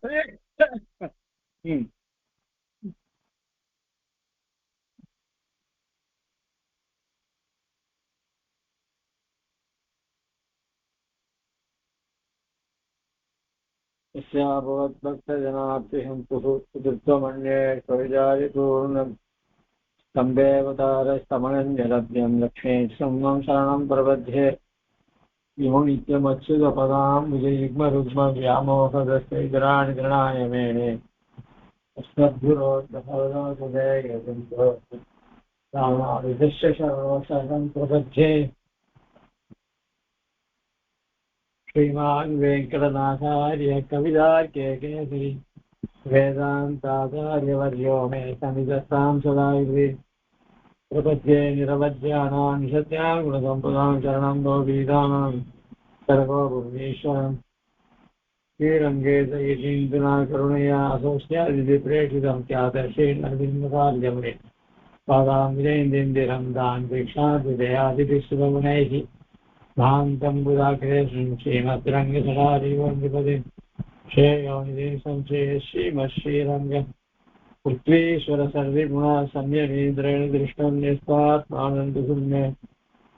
भगवद्भक्तजनार्तिहन्तुः पितृत्वमन्ये कविजारिपूर्णम् स्तम्भेऽवतारस्तमनञ्जलभ्यं लक्ष्मी संवं शरणं प्रपद्ये इमं नित्यमच्युतपदां विजयुग्मरुग्मव्यामोहदस्यैतराणि गृणाय मेने अस्मद्गुरोर्भगवतोदयगन्तो रामानुजस्य शरणं प्रपद्ये श्रीमान् वेङ्कटनाथार्य कवितार्के केसरी वेदान्ताचार्यवर्यो मे सन्निधत्तां सदा युगे प्रपद्ये निरवध्यानां निषद्यां गुणसम्पदां शरणं गोपीतानां सर्वो भुवनेश्वरं श्रीरङ्गे दयितीन्द्रना करुणया असोस्यादिप्रेषितं ख्यातश्रीनरविन्दकार्यमे पादाम्बुजैन्दिरं दान्वीक्षादिदयादिभिः भान्तं बुधाग्रेशं श्रीमद्रङ्गसहारिवन्दिपदे श्रेयोनिधे संशये श्रीमश्रीरङ्ग पृथ्वीश्वर सर्वगुणा संयमेन्द्रेण दृष्टं न्यस्तात्मानन्दशून्ये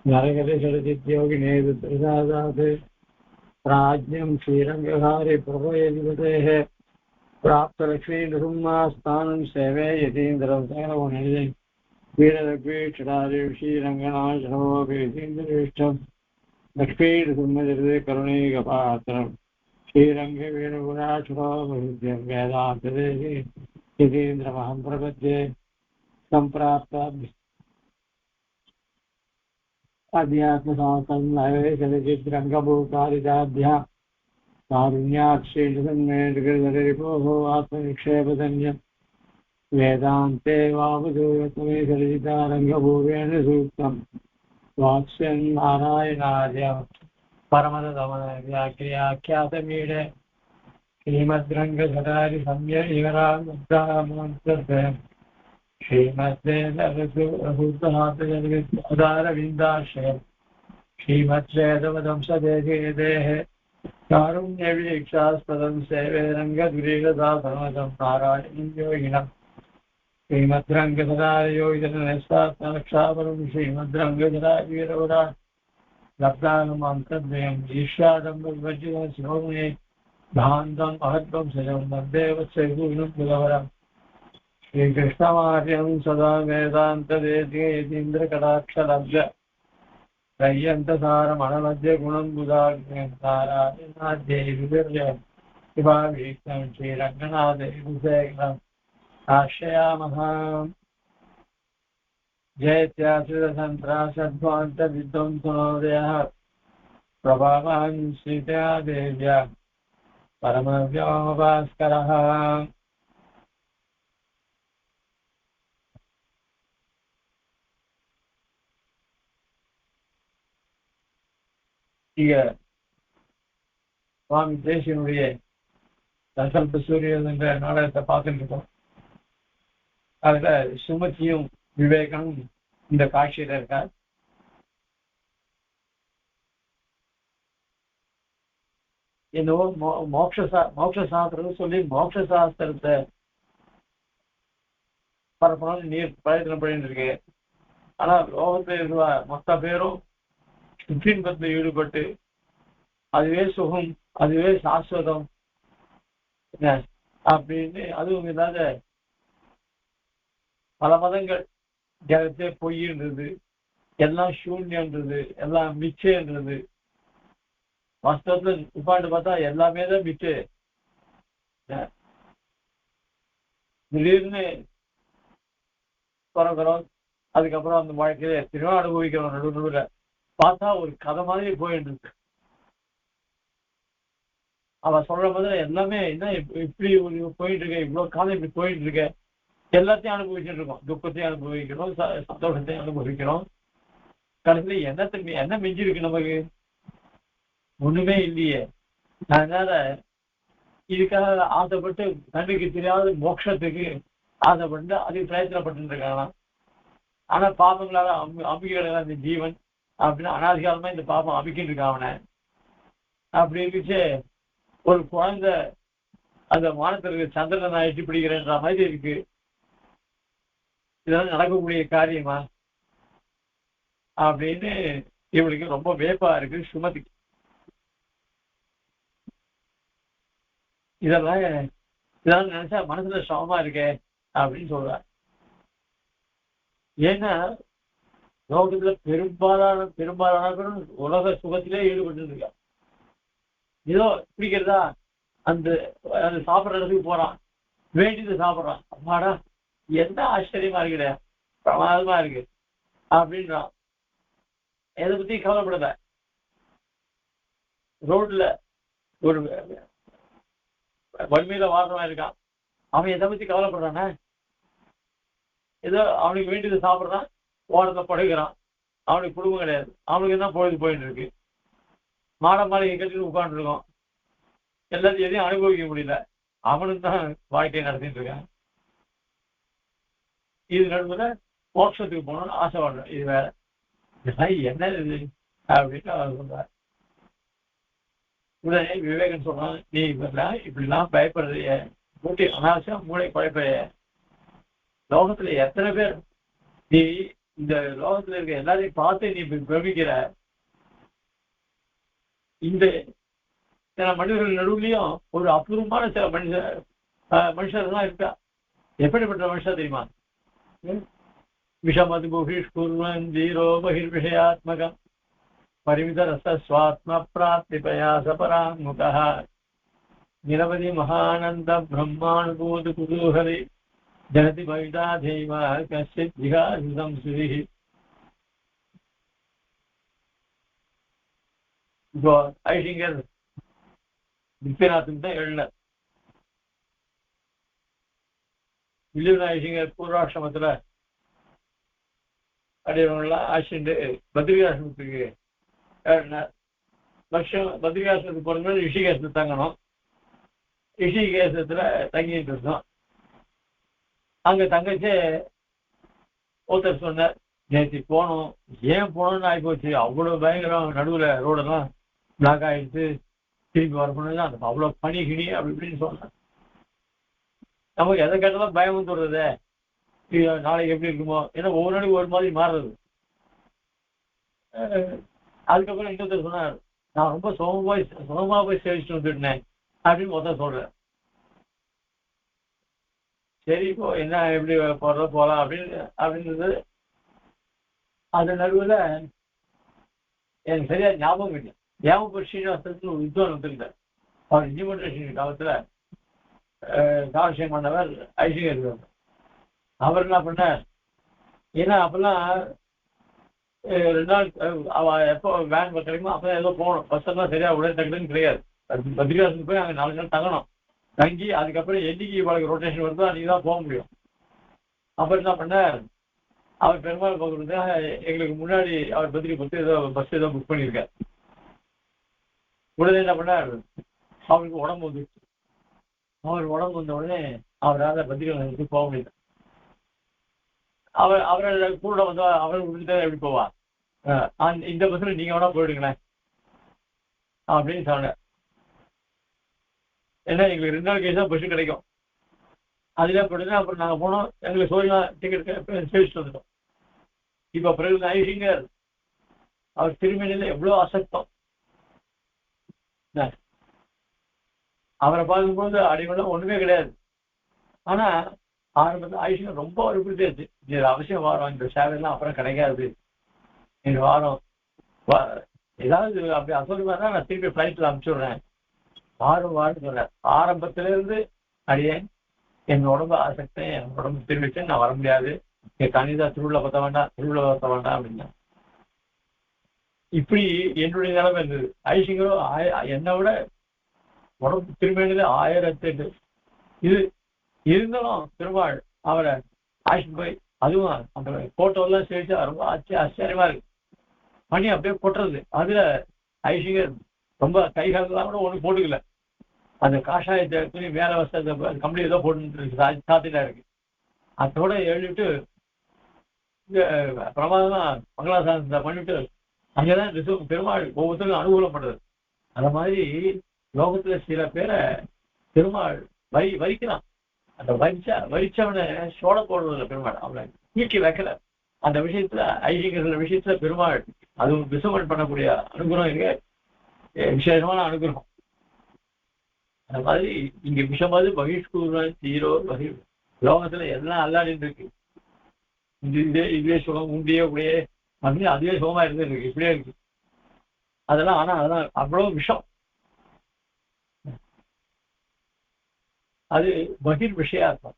नरकलिषडचिद्योगिने दुर्प्रसादात् प्राज्ञं श्रीरङ्गहारे प्रभयधिपतेः प्राप्तलक्ष्मीनृसिंहास्थानं सेवे यतीन्द्रं सकलगुणनिधे वीरलक्ष्मीक्षरारे श्रीरङ्गनाशनमोऽपीतीन्द्रेष्ठं लक्ष्मीनृसिंहचरिते करुणैकपात्रम् श्रीरङ्गवेणुगुणाक्षराभिद्यं वेदान्तदेशे यतीन्द्रमहं प्रपद्ये सम्प्राप्त अध्यात्मशास्त्रं नैवेशलचिद्रङ्गभूकारिताभ्यां कारुण्याक्षीणसन्मेषगरिपोः आत्मनिक्षेपधन्यं वेदान्ते वावधूयत्वमेशलितारङ्गभूवेण सूक्तं वाक्स्यं नारायणार्य परमदमनव्याख्यातमीडे श्रीमद्रङ्गधरारि सम्यक् श्रीमद्वेदारविन्दाश्रयम् श्रीमद्वेदवदंशदेः कारुण्यवीक्षास्पदं सेवे रङ्गद्वीरदासनमतं नारायणं योगिनं श्रीमद्रङ्गधरायोगिनस्तात्मरक्षापरं श्रीमद्रङ्गधरावीरवरा लब्धानुमन्त्रद्वयम् ईर्ष्यादम्बज्जितं शिवमुने भान्तं महत्त्वं सजं मद्देवस्यगुणं बुधवरम् श्रीकृष्णमार्यं सदा वेदान्तदेशीन्द्रकटाक्षलब्ध रय्यन्तसारमणमध्य गुणं बुधाग्नारायणाद्यैर्विर्य शिवाभीष्टं श्रीरङ्गनाथैर्विशेखरम् आश्रयामः जयत्याश्रितसन्त्रासध्वान्तविध्वंसनोदयः प्रभावान् श्रीतया देव्या परमव्योमभास्करः சுவாமி தேசியனுடைய சங்கல்ப சூரியன் என்ற நாடகத்தை பார்த்துட்டு இருக்கோம். அதுல சுமதியும் விவேகனும் இந்த காட்சியில இருக்கார். என்னவோ மோட்ச சாஸ்திரம் சொல்லி மோட்ச சாஸ்திரத்தை பரப்பணும்னு நீர் பிரயத்தனம் பண்ணிட்டு இருக்கு. ஆனா லோகத்துல இருந்த மொத்த பேரும் சுற்றின்பத்தில் ஈடுபட்டு அதுவே சுகம், அதுவே சாஸ்வதம் அப்படின்னு அதுவும் இல்லாத பல மதங்கள் ஜகத்தே பொய்ன்றது, எல்லாம் சூன்யன்றது, எல்லாம் மிச்சைன்றது. வாஸ்தவத்துல உட்காந்து பார்த்தா எல்லாமே தான் மிச்சை. திடீர்னு பிறக்கிறோம், அதுக்கப்புறம் அந்த வாழ்க்கையில எத்தனையோ அனுபவிக்கிறோம். நடுவில் பார்த்தா ஒரு கதை மாதிரி போயிட்டு இருக்கு. அவன் சொல்ற மாதிரி எல்லாமே என்ன இப்படி ஒரு போயிட்டு இருக்க, இவ்வளவு காலம் இப்படி போயிட்டு இருக்க, எல்லாத்தையும் அனுபவிச்சுட்டு இருக்கோம். துக்கத்தையும் அனுபவிக்கிறோம், சந்தோஷத்தையும் அனுபவிக்கிறோம். கடைசியில என்ன மிஞ்சிருக்கு நமக்கு? ஒண்ணுமே இல்லையே. அதனால இதுக்காக ஆசைப்பட்டு கண்ணுக்கு தெரியாத மோட்சத்துக்கு ஆசைப்பட்டு அதுக்கு பிரயத்தனப்பட்டு இருக்காங்க. ஆனா பாபங்களால அம்பிக்கைகளால இந்த ஜீவன் அப்படின்னு அனாதிகாலமா இந்த பாபம் அமைக்கிட்டு இருக்கான் அவனை. அப்படி இருந்துச்சு ஒரு குழந்தை அந்த வானத்திற்கு சந்திரனை நான் எட்டி பிடிக்கிறேன்ற மாதிரி இருக்கு. இதெல்லாம் நடக்கக்கூடிய காரியமா அப்படின்னு இவளுக்கு ரொம்ப வேப்பா இருக்கு சுமதிக்கு. இதெல்லாம் நினைச்சா மனசுல சமமா இருக்கே அப்படின்னு சொல்றாரு. ஏன்னா லோகத்துல பெரும்பாலான உலக சுகத்திலே ஈடுபட்டு இருக்கா. ஏதோ பிடிக்கிறதா அந்த சாப்பிட்ற இடத்துக்கு போறான், வேண்டியது சாப்பிட்றான், அம்மாடா என்ன ஆச்சரியமா இருக்குட, பிரமாதமா இருக்கு அப்படின்றான். எதை பத்தி கவலைப்படல. ரோட்ல ஒரு வறுமையில வாழ்றவன் இருக்கான், அவன் எதை பத்தி கவலைப்படுறானே, ஏதோ அவனுக்கு வேண்டியது சாப்பிட்றான், ஓரத்தை படுகிறான், அவனுக்கு குடும்பம் கிடையாது, அவனுக்கு என்ன பொழுது போயிட்டு இருக்கு, மாளிகை கட்டிட்டு உட்காந்துருக்கோம், எல்லாத்தையும் எதையும் அனுபவிக்க முடியல, அவனுக்கு தான் வாழ்க்கையை நடத்திட்டு இருக்கான். இது நடுவில் மோட்சத்துக்கு போகணும்னு ஆசைப்படுறேன், இது வேற என்ன இது அப்படின்னு அவர் சொல்றார். உடனே விவேகன் சொல்றான், நீ இப்படிலாம் பயப்படுறிய, மூட்டை அனாவசியம் மூளை குழைப்பைய, லோகத்துல எத்தனை பேர் நீ இந்த லோகத்துல இருக்க எல்லாரையும் பார்த்து நீ பிரமிக்கிற, இந்த சில மனிதர்கள் நடுவுலையும் ஒரு அபூர்வமான சில மனுஷர்லாம் இருக்கா. எப்படிப்பட்ட மனுஷா தெரியுமா? விஷமது புகிஷ்குர்வன் ஜீரோ பகிர் விஷயாத்மகம் பரிமித ரசஸ்வாத்ம பிராப்தி பிரயாச பராமுக நிரவதி மகானந்த பிரம்மானுபூத குதூகலை ஜனதி பவிதா தெய்வ கஷ்டித் ஜிகாசிதம் ஸ்ருதி. இப்போ ஐஷிங்கர் விஸ்வநாதன் தான் எழுதினார். வில்லியம் ஐஷிங்கர் பூர்வாசிரமத்துல அடையவங்களாம் ஆசிண்டு பத்ரிகாசிரமத்துக்கு எழுதினார். வருஷம் பத்ரிகாசிரமத்துக்கு போறது ரிஷிகேசத்துல தங்கணும். ரிஷிகேசத்துல தங்கிட்டு இருந்தோம். அங்க தங்கச்சே ஒருத்தர் சொன்னார், நேற்று போனோம், ஏன் போனோம்னு ஆகிப்போச்சு, அவ்வளவு பயங்கரம், நடுவில் ரோடெல்லாம் பிளாக் ஆகிடுச்சு, திரும்பி வரப்போனது அந்த அவ்வளோ பனி கிணி அப்படி இப்படின்னு சொன்னார். நமக்கு எதை கேட்டாலும் பயம் வந்துடுறதே, நாளைக்கு எப்படி இருக்குமோ, ஏன்னா ஒவ்வொரு நாளைக்கு ஒரு மாதிரி மாறுறது. அதுக்கப்புறம் இன்னொருத்தர் சொன்னார், நான் ரொம்ப சுகமா போய் சேவிச்சுட்டு வந்துட்டேன் அப்படின்னு ஒருத்தர் சொல்றேன். சரி இப்போ என்ன எப்படி போகலாம் அப்படின்றது. அது நடுவில் எனக்கு சரியா ஞாபகம் இல்லை. ஞாபகம் ஸ்ரீனிவாசத்துக்கு ஒரு வித்வான் வந்துருந்தார். அவர் இன்ஜிமெண்டேஷன் காலத்துல காலட்சேபம் பண்ணவர் ஐசிங்க இருக்கார். அவர் என்ன பண்ணார், ஏன்னா அப்பெல்லாம் 2 நாள் எப்போ வேன் கிடைக்குமோ அப்பதான் ஏதோ போகணும், பஸ் எல்லாம் சரியா உடனே தகுதுன்னு கிடையாது. பத்ரிகாசுக்கு போய் அங்கே 4 நாள் தங்கணும். தங்கி அதுக்கப்புறம் என்னைக்கு இவளுக்கு ரொட்டேஷன் வருதோ அன்னைக்கு தான் போக முடியும். அப்புறம் என்ன பண்ணார், அவர் பெருமாள் பார்க்கறது எங்களுக்கு முன்னாடி அவர் பத்திரிகை பற்றி ஏதோ பஸ் ஏதோ புக் பண்ணியிருக்கார். உடனே என்ன பண்ணார், அவருக்கு உடம்பு வந்துச்சு. அவர் உடம்பு வந்த உடனே அவரால் பத்திரிகை போக முடியல. அவரை கூட வந்து அவர் விட்டுட்டு எப்படி போவா, இந்த பஸ்ல நீங்க வேணா போயிடுங்களேன் அப்படின்னு சொன்னார். ஏன்னா எங்களுக்கு 2 நாள் கழிச்சு தான் பஸ் கிடைக்கும். அதுல போயிட்டு அப்புறம் நாங்கள் போனோம், எங்களுக்கு சோழலாம் டிக்கெட் சேவிச்சுட்டு வந்துட்டோம். இப்போ பிறகு ஐசிங்கர் அவர் திருமணியில் எவ்வளோ அசக்தம். அவரை பார்க்கும்போது அடிமெல்லாம் ஒண்ணுமே கிடையாது. ஆனா ஆரம்பத்தில் ஐசிங்கர் ரொம்ப ஒரு பிடிச்சாச்சு, இது அவசியம் வாரம், இந்த சேவையெல்லாம் அப்புறம் கிடைக்காது, இந்த வாரம் ஏதாவது அப்படி அசோகமா தான் நான் திருப்பி ஃப்ளைட்டில் அனுப்பிச்சுடுறேன், வாரம் சொல்றேன். ஆரம்பத்துல இருந்து அடியேன் என் உடம்பு ஆசக்தேன், என் உடம்பு திரும்பிச்சு, நான் வர முடியாது, என் கணிதா திருவிழா பத்த வேண்டாம் அப்படின்னா. இப்படி என்னுடைய நிலைமை இருந்தது. ஐசிங்கரோ என்னை விட உடம்பு திரும்பினது 1008. இது இருந்தாலும் பெருமாள் அவரை ஆசிட்டு போய், அதுவும் அந்த போட்டோலாம் சேர்த்து ரொம்ப ஆச்சரியமா இருக்கு, பண்ணி அப்படியே கொட்டுறது. அதுல ஐசிங்கர் ரொம்ப கைகாலெல்லாம் கூட ஒண்ணு போட்டுக்கல, அந்த காஷாயத்தை எடுத்து மேல வசதி கம்பெனி ஏதோ போட்டு சாத்திட்டா இருக்கு. அதோட எழுதிட்டு பிரமாதமா மங்களாசாசனத்தை பண்ணிட்டு அங்கதான் பெருமாள் ஒவ்வொருத்தருக்கும் அனுகூலம் பண்றது. அந்த மாதிரி லோகத்துல சில பேரை பெருமாள் வரிக்கிறான். அந்த வரிச்சவனை சோழ போடுறதுல பெருமாள் அவனை தூக்கி வைக்கல. அந்த விஷயத்துல ஐதீகங்கள விஷயத்துல பெருமாள் அதுவும் விசுவன் பண்ணக்கூடிய அனுகிரகம் இருக்கு, விசேஷமான அனுகிரகம். அந்த மாதிரி இங்க விஷமாவது பகிஷ்கூர்வன் தீரோ லோகத்துல எல்லாம் அல்லாடின்னு இருக்கு. இதுவே சுகம் உண்டியே உடையே அப்படின்னு அதுவே சுகமா இருந்துருக்கு, இப்படியே இருக்கு அதெல்லாம். ஆனா அதெல்லாம் அவ்வளவு விஷம். அது பகிர் விஷயாத்மம்.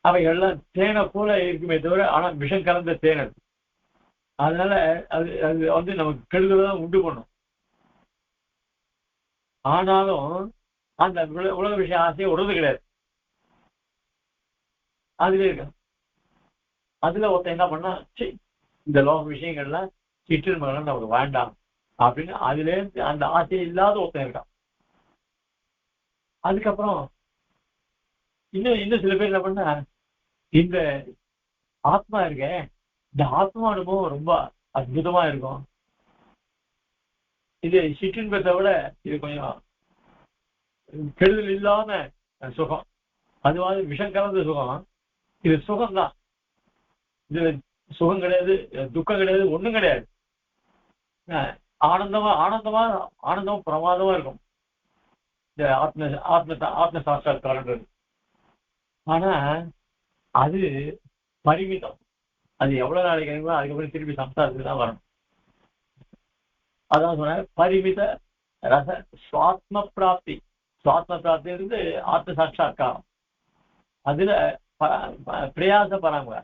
அவைகள்லாம் தேனை போல இருக்குமே தவிர ஆனா விஷம் கலந்த தேன் அது. அதனால அது அது நமக்கு கெடுதல் உண்டு பண்ணும். ஆனாலும் அந்த உலக விஷய ஆசையை உடது கிடையாது. அதுல இருக்கு. அதுல ஒருத்தன் என்ன பண்ணா, இந்த லோக விஷயங்கள்லாம் சிற்றின்பங்கள் நமக்கு வேண்டாம் அப்படின்னு அதுல இருந்து அந்த ஆசை இல்லாத ஒருத்தன் இருக்கான். அதுக்கப்புறம் இன்னும் சில பேர் என்ன பண்ணா, இந்த ஆத்மா இருக்க, இந்த ஆத்மா அனுபவம் ரொம்ப அற்புதமா இருக்கும். இது சிற்றின்பத்தை விட இது கொஞ்சம் கெடுதல் இல்லாம சுகம், அதுவாது விஷம் கலந்த சுகம். இது சுகம்தான், இது சுகம் கிடையாது, துக்கம் கிடையாது, ஒண்ணும் கிடையாது. ஆனந்தம் பிரமாதமா இருக்கும் இந்த ஆத்ம சாட்சாத்காரன்றது. ஆனா அது பரிமிதம். அது எவ்வளவு நாளைக்கு கிடைக்குமோ அதுக்கப்புறம் திருப்பி சம்சாரத்துக்கு தான் வரணும். அதான் சொன்ன பரிமித ரச சுவாத்ம பிராப்தி. சுவாத்ம பிராப்தி இருந்து ஆத்ம சாட்சாத்காரம். அதுல பிரயாச பராம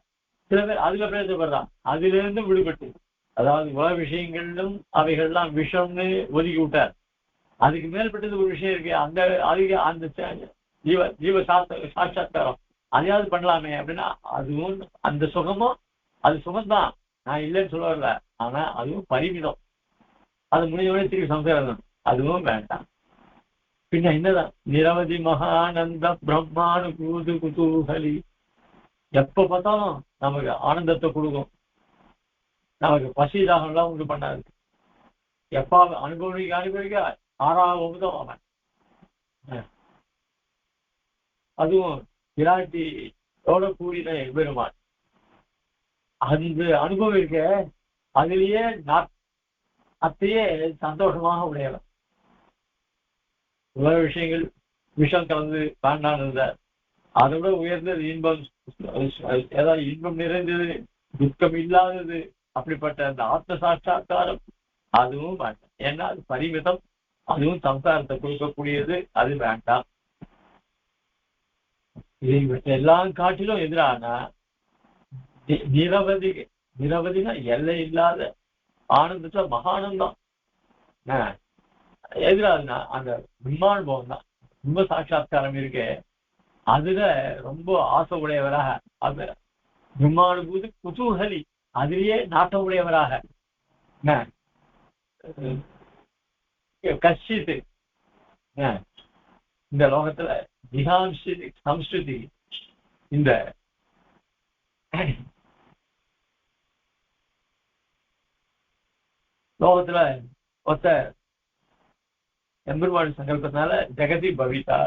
சில பேர் அதுல பிரயாசப்படுறான். அதுல இருந்து விடுபட்டு, அதாவது உலக விஷயங்களிலும் அவைகள்லாம் விஷம்னு ஒதுக்கி விட்டார். அதுக்கு மேல்பட்டது ஒரு விஷயம் இருக்கு, அந்த அதுக்கு அந்த ஜீவ சாட்சாத்காரம் அதையாவது பண்ணலாமே அப்படின்னா அதுவும் அந்த சுகமும் அது சுகம்தான், நான் இல்லைன்னு சொல்ல வரல. ஆனா அதுவும் பரிமிதம். அது முடிஞ்சவனே திருப்பி சம்சாரம், அதுவும் வேண்டாம். பின்ன என்னதான் நிரவதி மகானந்த பிரம்மானுபூது குதூகலி. எப்ப பார்த்தாலும் நமக்கு ஆனந்தத்தை கொடுக்கும், நமக்கு பசி தாகம்லாம் உண்டு பண்ணாது. எப்ப அனுபவிக்க ஆறாவதும் அவன். அதுவும் விராட்டியோட கூடின பெருமான் அந்த அனுபவம் இருக்க, அதிலேயே அத்தையே சந்தோஷமாக உடையவன். உலக விஷயங்கள் விஷம் கலந்து வேண்டான் இருந்தார். அதை விட உயர்ந்தது இன்பம், ஏதாவது இன்பம் நிறைந்தது, துக்கம் இல்லாதது, அப்படிப்பட்ட அந்த ஆத்ம சாட்சா்காரம் அதுவும் வேண்டாம். ஏன்னா அது பரிமிதம், அதுவும் சம்சாரத்தை கொடுக்கக்கூடியது, அது வேண்டாம். இதை எல்லாம் காட்டிலும் எதிரானா நிரவதினா எல்லை இல்லாத ஆனந்தத்துல மகானந்தம். எதிராதுன்னா அந்த பிரம்மானுபவம் தான். ரொம்ப சாட்சா்காரம் இருக்கு, அதுல ரொம்ப ஆசை உடையவராக, அது பிரம்மானுபூதி குதூகலி, அதிலேயே நாட்டம் உடையவராக. கஷ்டித்து இந்த லோகத்துல சம்ஸ்கிருதி இந்த லோகத்துல ஒத்த எம்பெருமான் சங்கல்பத்தினால ஜெகதி பவிதா.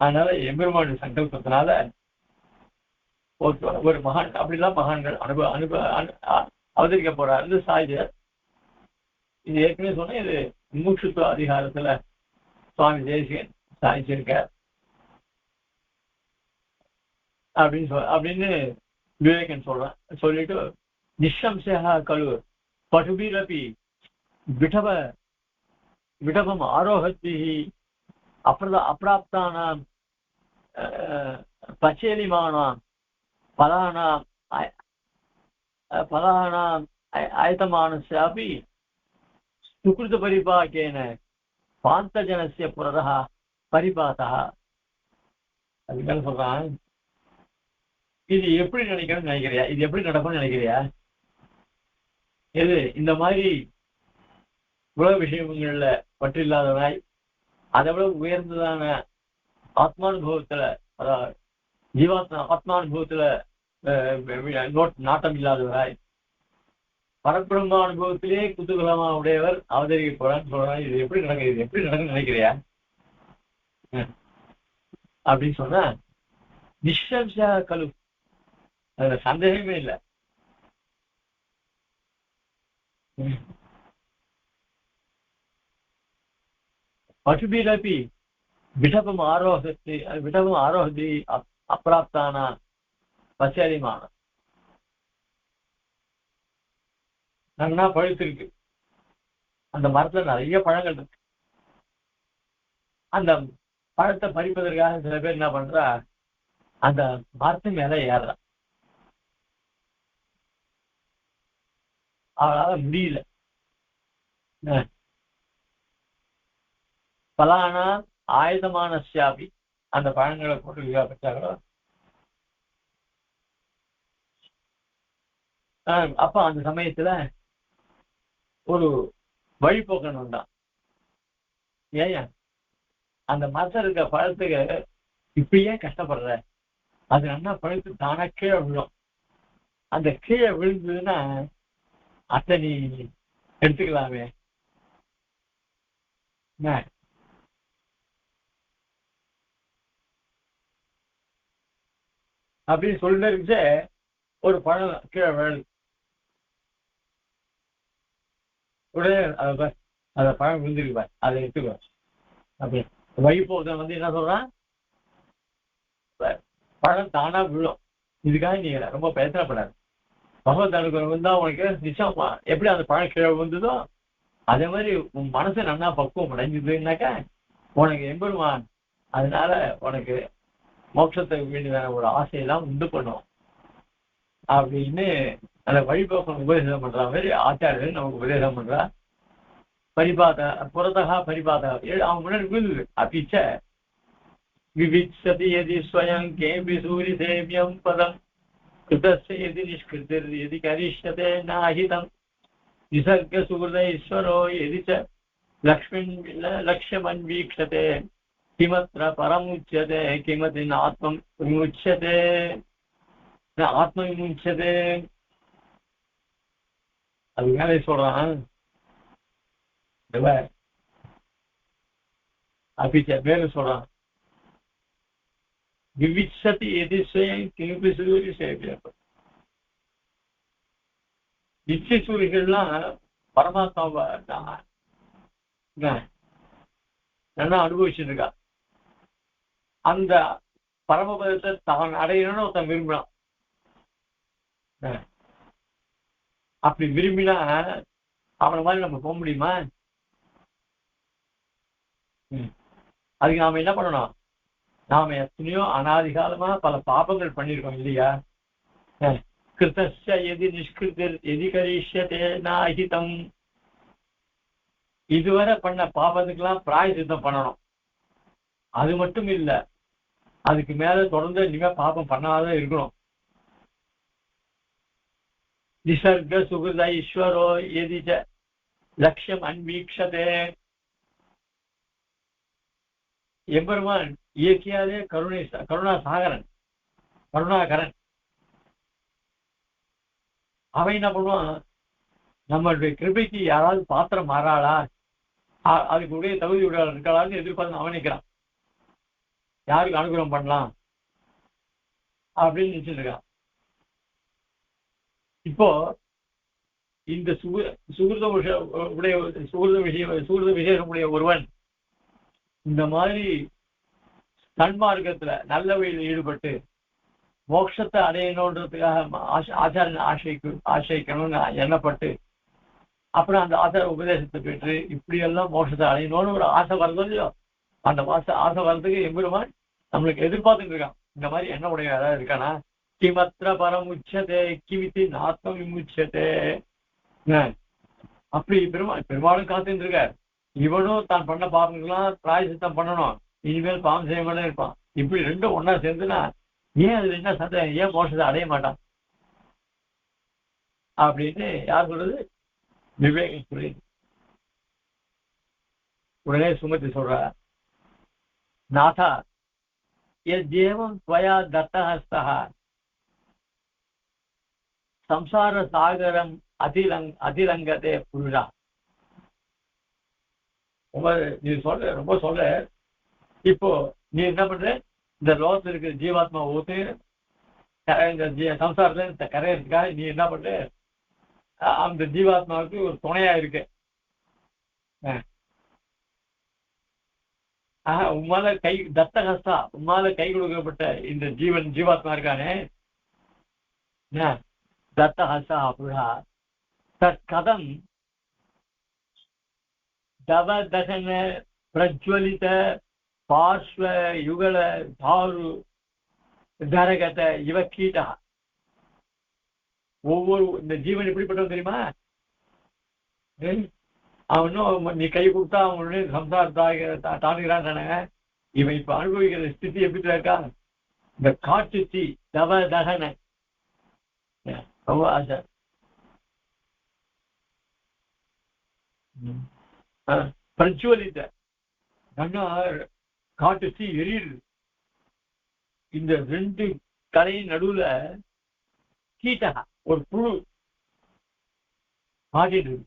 அதனால எம்பெருமான் சங்கல்பத்தினால ஒரு மகான், அப்படிலாம் மகான்கள் அவதரிக்க போறாரு சாய்ஜர். இது ஏற்கனவே சொன்ன, இது மூச்சுத்துவ அதிகாரத்துல சுவாமி தேசிகன் சாய்ச்சிருக்க அப்படின்னு விவேகன் சொல்றான். சொல்லிட்டு நிஷம்சா கலு படுபிரபி விடபம் ஆரோகத்தி அப்பிராப்தானாம் பச்சேலிமானாம் பலானாம் ஆயத்தமானஸ்யாபி சுகிருத பரிபாகேன பாந்தஜனஸ்ய புரதः பரிபாதः. அதுக்காக சொல்றான், இது எப்படி நினைக்கணும்னு நினைக்கிறியா, இது எப்படி நடக்கும்னு நினைக்கிறியா? எது இந்த மாதிரி உலக விஷயங்கள்ல பற்றில்லாதவனாய், அதை விட உயர்ந்ததான ஆத்மானுபவத்துல, அதாவது ஜீவாத்மா ஆத்மானுபவத்துல நாட்டம் இல்லாதவராய், பரபிரம்ம அனுபவத்திலே குதூகலமா உடையவர் அவதரிக்க போறான்னு சொல்றாங்க. இது எப்படி நடக்குது, இது எப்படி நடக்குன்னு நினைக்கிறியா அப்படின்னு சொன்னா நிஷம்சா கலு, அதுல சந்தேகமே இல்லை. பசுபிரபி விடபம் ஆரோகதி அப்பிராப்தான பச்சரிமான நல்லா பழுத்து இருக்கு. அந்த மரத்துல நிறைய பழங்கள் இருக்கு. அந்த பழத்தை பறிப்பதற்காக சில பேர் என்ன பண்றா, அந்த மரத்து மேல ஏறுறா. அவளால முடியல. பலானா ஆயுதமான சாபி, அந்த பழங்களை போட்டு பச்சாங்களோ. அப்ப அந்த சமயத்துல ஒரு வழிபோக்கன் வந்தான். ஏன் அந்த மரத்துல இருக்க பழத்துக்கு இப்படியே கஷ்டப்படுற, அது நல்லா பழுத்து தானா கீழே விழும். அந்த கீழே விழுந்ததுன்னா அத்தை நீ எடுத்துக்கலாமே அப்படின்னு சொல்லிட்டு இருந்துச்சு. ஒரு பழம் கீழே விழு, உடனே அத பழம் விழுந்துருப்பார், அதை எடுத்துக்குவார். அப்படி வழிபோக்கன் வந்து என்ன சொல்றான், பழம் தானா விழும், இதுக்காக நீ ரொம்ப பேசப்படாது. பகவத் அனுகிரகம் வந்தா உனக்கு நிச்சயமா எப்படி அந்த பழம் கீழே விழுந்ததோ அதே மாதிரி உன் மனசு நல்லா பக்குவம் அடைஞ்சதுன்னாக்கா உனக்கு எம்பெருமான் அதனால உனக்கு மோட்சத்தை வேண்டியதான ஒரு ஆசையெல்லாம் உண்டு பண்ணும் அப்படின்னு அந்த வழிபோக்கம் உபதேசம் பண்ற மாதிரி ஆச்சாரியர்கள் நமக்கு உபதேசம் பண்றா. பரிபாத புறத்தகா பரிபாத அவன் முன்னாடி விழுது. அப்பிச்ச விவிச்சதி எதி ஸ்வயம் கேபி சூரி தேவியம் பதம் கிருதஸ்ய எதி நிஷ்கிருதிர் எதி கரிஷ்யதே நாஹிதம் விசர்க சுகிருத ஈஸ்வரோ எதி ச லக்ஷ்மின் லக்ஷ்யமன்வீக்ஷதே கிமத்ர பரமுச்யதே கிமதி ஆத்மம் விமுச்யதே ஆத்ம விமுச்யதே. அது மேலே சொல்றான். அப்பிச்ச மேலும் சொல்றான் விவிச்சதி எதி ஸ்வயம் கிமபி சூரி சேவியம். நிச்சய சூரியர்கள்லாம் பரமாத்மாவை நல்லா அனுபவிச்சுட்டு இருக்கா. அந்த பரமபதத்தை தான் அடையணும்னு ஒருத்தன் விரும்பினான். அப்படி விரும்பினா அவனை மாதிரி நம்ம போக முடியுமா? அதுக்கு நாம என்ன பண்ணணும், நாம எத்தனையோ அனாதிகாலமா பல பாபங்கள் பண்ணியிருக்கோம் இல்லையா. கிருதஸ்ய எதி நிஷ்கிருதிர் எதி கரிஷ்யதே நாஹிதம். இதுவரை பண்ண பாபத்துக்கெல்லாம் பிராயசித்தம் பண்ணணும். அது மட்டும் இல்ல, அதுக்கு மேல தொடர்ந்து இனிமே பாபம் பண்ணாத இருக்கணும். நிசர்க சுகிருத ஈஸ்வரோ எதி ச லட்சியம் அன்வீக்ஷதே. எம்பெருமான் இயற்கையாலே கருணாகரன். அவன் என்ன பண்ணுவான், நம்மளுடைய கிருபைக்கு யாராவது பாத்திரம் மாறாளா, அதுக்கு உடைய தகுதி உடைய இருக்காளான்னு எதிர்பார்த்து அவன் நிற்கிறான். யாருக்கு அனுகிரகம் பண்ணலாம் அப்படின்னு நினைச்சிட்டு இருக்கான். இப்போ இந்த சுகிருத விசேஷம் உடைய ஒருவன் இந்த மாதிரி சன்மார்க்கத்துல நல்ல வழியில் ஈடுபட்டு மோட்சத்தை அடையணுன்றதுக்காக ஆச்சாரியன் ஆசைக்கணும்னு எண்ணப்பட்டு அப்புறம் அந்த ஆச்சார உபதேசத்தை பெற்று இப்படி எல்லாம் மோட்சத்தை அடையணும்னு ஒரு ஆசை வருதோ இல்லையோ, அந்த ஆசை வர்றதுக்கு எம்பெருமான் நம்மளுக்கு எதிர்பார்த்துட்டு இருக்கான். இந்த மாதிரி என்ன உடைய யாராவது இருக்கானா, கிமத்திர பரமுச்சதே கிமித்தி நாத்ம விமுச்சதே. அப்படி பெருமாளும் காத்துட்டு இருக்கார். இவனும் தான் பண்ண பாவங்கள்லாம் பிராயசித்தம் பண்ணணும், இனிமேல் பாவம் செய்ய மாட்டே இருப்பான். இப்படி ரெண்டும் ஒன்னா சேர்ந்துன்னா ஏன் அதுல என்ன சந்தேகம், ஏன் மோட்சத்தை அடைய மாட்டான் அப்படின்னு யார் சொல்றது, விவேகம் சொல்லிது. உடனே சுமதி சொல்ற, நாதா எதேவம் त्वया दत्तहस्तः संसार सागरम அதிலங்கதே புருஷா. ரொம்ப நீ சொல்ற, ரொம்ப சொல்ற. இப்போ நீ என்ன பண்ற, இந்த லோகத்தில் இருக்கிற ஜீவாத்மா ஊத்து இந்த சம்சாரத்துல இந்த கரையறதுக்காக நீ என்ன பண்ற, அந்த ஜீவாத்மாவுக்கு ஒரு துணையா இருக்கு. உம்மால கை தத்தகஸ்தா, உம்மால கை கொடுக்கப்பட்ட இந்த ஜீவாத்மா இருக்கானே, தத்தஹஸ்தா புருஷா தற்கதம் தவதகன பிரஜ்வலித பார்ஸ்வ யுகல தாரு தரகத இவ கீட்டா. ஒவ்வொரு இந்த ஜீவன் எப்படிப்பட்டவன் தெரியுமா? அவனும் நீ கை கொடுத்தா அவனுடைய சம்சாரத்தாக தாண்டுகிறான். இவன் இப்ப அனுபவிக்கிற ஸ்திதி எப்படி இருக்கா? இந்த காட்டு தீ தவ தகன ரொம்ப ஆசை. பிரஜ்வலித்த காட்டு தீ எரியுது. இந்த ரெண்டு கரையின் நடுவுல கீட்டகா ஒரு புழு மாட்டிட்டு இருக்கு.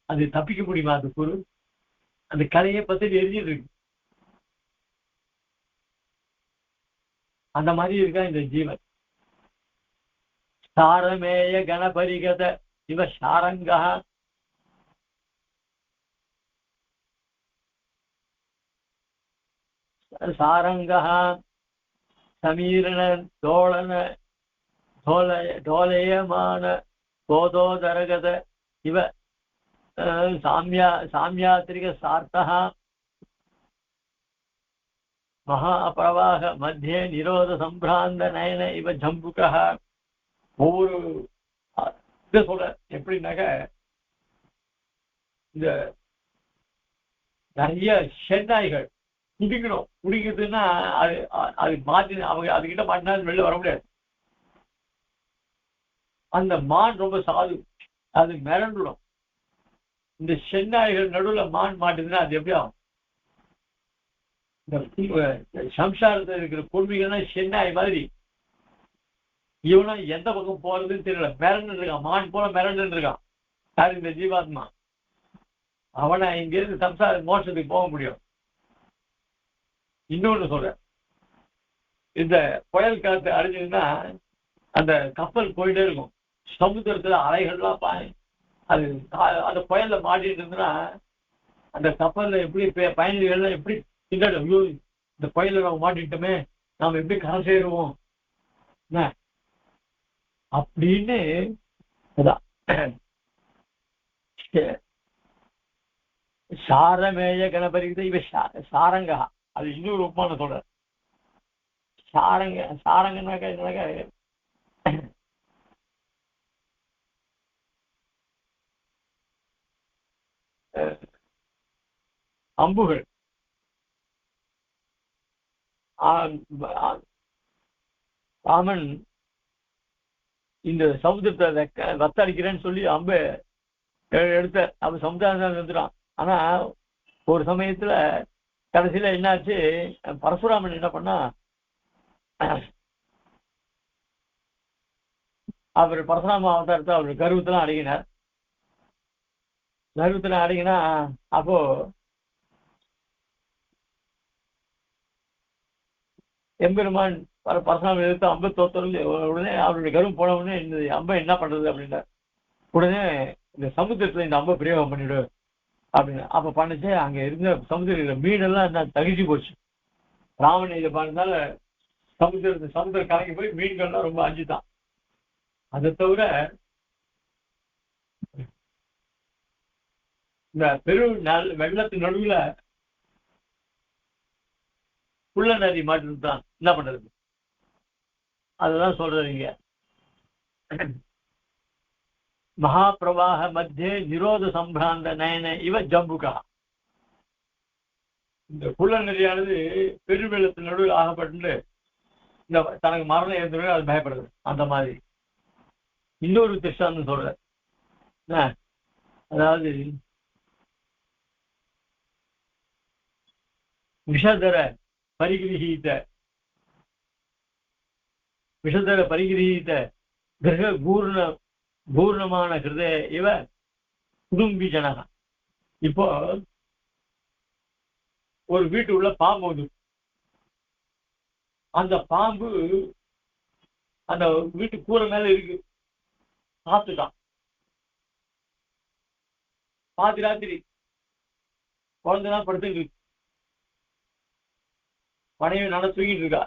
அது தப்பிக்க முடியுமா? அந்த புழு அந்த கரையை பத்தி எரிஞ்சிட்டு இருக்கு. அந்த மாதிரி இருக்கா இந்த ஜீவன். சாரமேய கணபரிகத இவ சாரங்கா. சாரங்கா சமீரண தோழன தோலயமான கோதோதரகத இவ சாமியாத்திரிக சார்த்தா மகாபிரவாக மத்திய நிரோத சம்பிராந்த நயன இவ ஜம்புகா. ஒவ்வொரு இதை சொல்ற எப்படின்னாக்க, இந்த நிறைய சென்னாய்கள் குடிக்கணும். குடிக்கிறதுன்னா அது மாற்றி அவங்க அதுகிட்ட மாட்டினா வெளில வர முடியாது. அந்த மான் ரொம்ப சாது, அது மிரண்டுடும். இந்த சென்னாய்கள் நடுவுல மான் மாட்டுதுன்னா அது எப்படி ஆகும்? இந்த சம்சாரத்தில் இருக்கிற கொடுமைகள்னா சென்னாய் மாதிரி. இவனும் எந்த பக்கம் போறதுன்னு தெரியல, மிரண்டு இருக்கான். மான் போல மிரண்டு இருக்கான். யாரு? இந்த ஜீவாத்மா. அவனை இங்கிருந்து சம்சார மோட்சத்துக்கு போக முடியும். இன்னொன்னு சொல்ற, இந்த புயல் காத்து அடிஞ்சதுன்னா அந்த கப்பல் போயிட்டே இருக்கும். சமுத்திரத்துல அலைகள்லாம் அது அந்த புயல்ல மாட்டிட்டு இருந்ததுன்னா அந்த கப்பல்ல எப்படி பயணிகள்லாம் எப்படி திண்டாடும். ஐயோ, இந்த புயல்ல நம்ம மாட்டிட்டோமே, நாம எப்படி கரை சேருவோம் அப்படின்னு. சாரமேய கணபரிகித இவ சாரங்கா. அது இன்னொரு உப்பான சொல்ற. சாரங்கன்னாக்க அம்புகள். ராமன் இந்த சமுத்திரத்தை வத்தடிக்கிறேன்னு சொல்லி அம்பு எடுத்த அவன் சமுதாயம் வந்துட்டான். ஆனா ஒரு சமயத்துல கடைசியில என்னாச்சு, பரசுராமன் என்ன பண்ணா, அவர் பரசுராம அவதாரத்தை அவர் கருவத்தெல்லாம் அடங்கினார். கருவத்துல அடங்கினா அப்போ எம்பெருமான் பரசுராமன் எடுத்து அம்பை தோத்தருந்து உடனே அவருடைய கருவம் போன உடனே இந்த அம்பை என்ன பண்றது அப்படின்னா, உடனே இந்த சமுத்திரத்துல இந்த அம்பை பிரயோகம் பண்ணிவிடு அப்படின்னு. அப்ப பண்ணிச்சு, அங்க இருந்த சமுதிர மீனெல்லாம் என்ன தகிச்சு போச்சு. ராவணன் இதை பண்ணதால சமுத்திரம் கலங்கி போய் மீன்கள்லாம் ரொம்ப அஞ்சுதான். அதை தவிர இந்த வெள்ளத்து நடுவுல புள்ள நதி மாட்டிருந்தான். என்ன பண்றது? அதுதான் சொல்றது இங்க. மகாபிரவாக மத்திய நிரோத சம்பிராந்த நயன இவ ஜம்புகா. இந்த புள்ள நதியானது பெருவெள்ளத்து நடுவில் ஆகப்பட்டு இந்த தனக்கு மரணம் இருந்தவங்க அது பயப்படுறது. அந்த மாதிரி இன்னொரு திஷ்டாந்தம் சொல்ற. அதாவது விஷதர பரிகிரகீத கிரக கூர்ண பூர்ணமான ஹிருதய இவ குடும்பி ஜனகா. இப்போ ஒரு வீட்டு உள்ள பாம்பு வந்து, அந்த பாம்பு அந்த வீட்டு கூரை மேல இருக்கு, பார்த்துட்டான். பாதி ராத்திரி குழந்தைலாம் படுத்துட்டு இருக்கு, மனைவி நல்லா தூங்கிட்டு இருக்கா.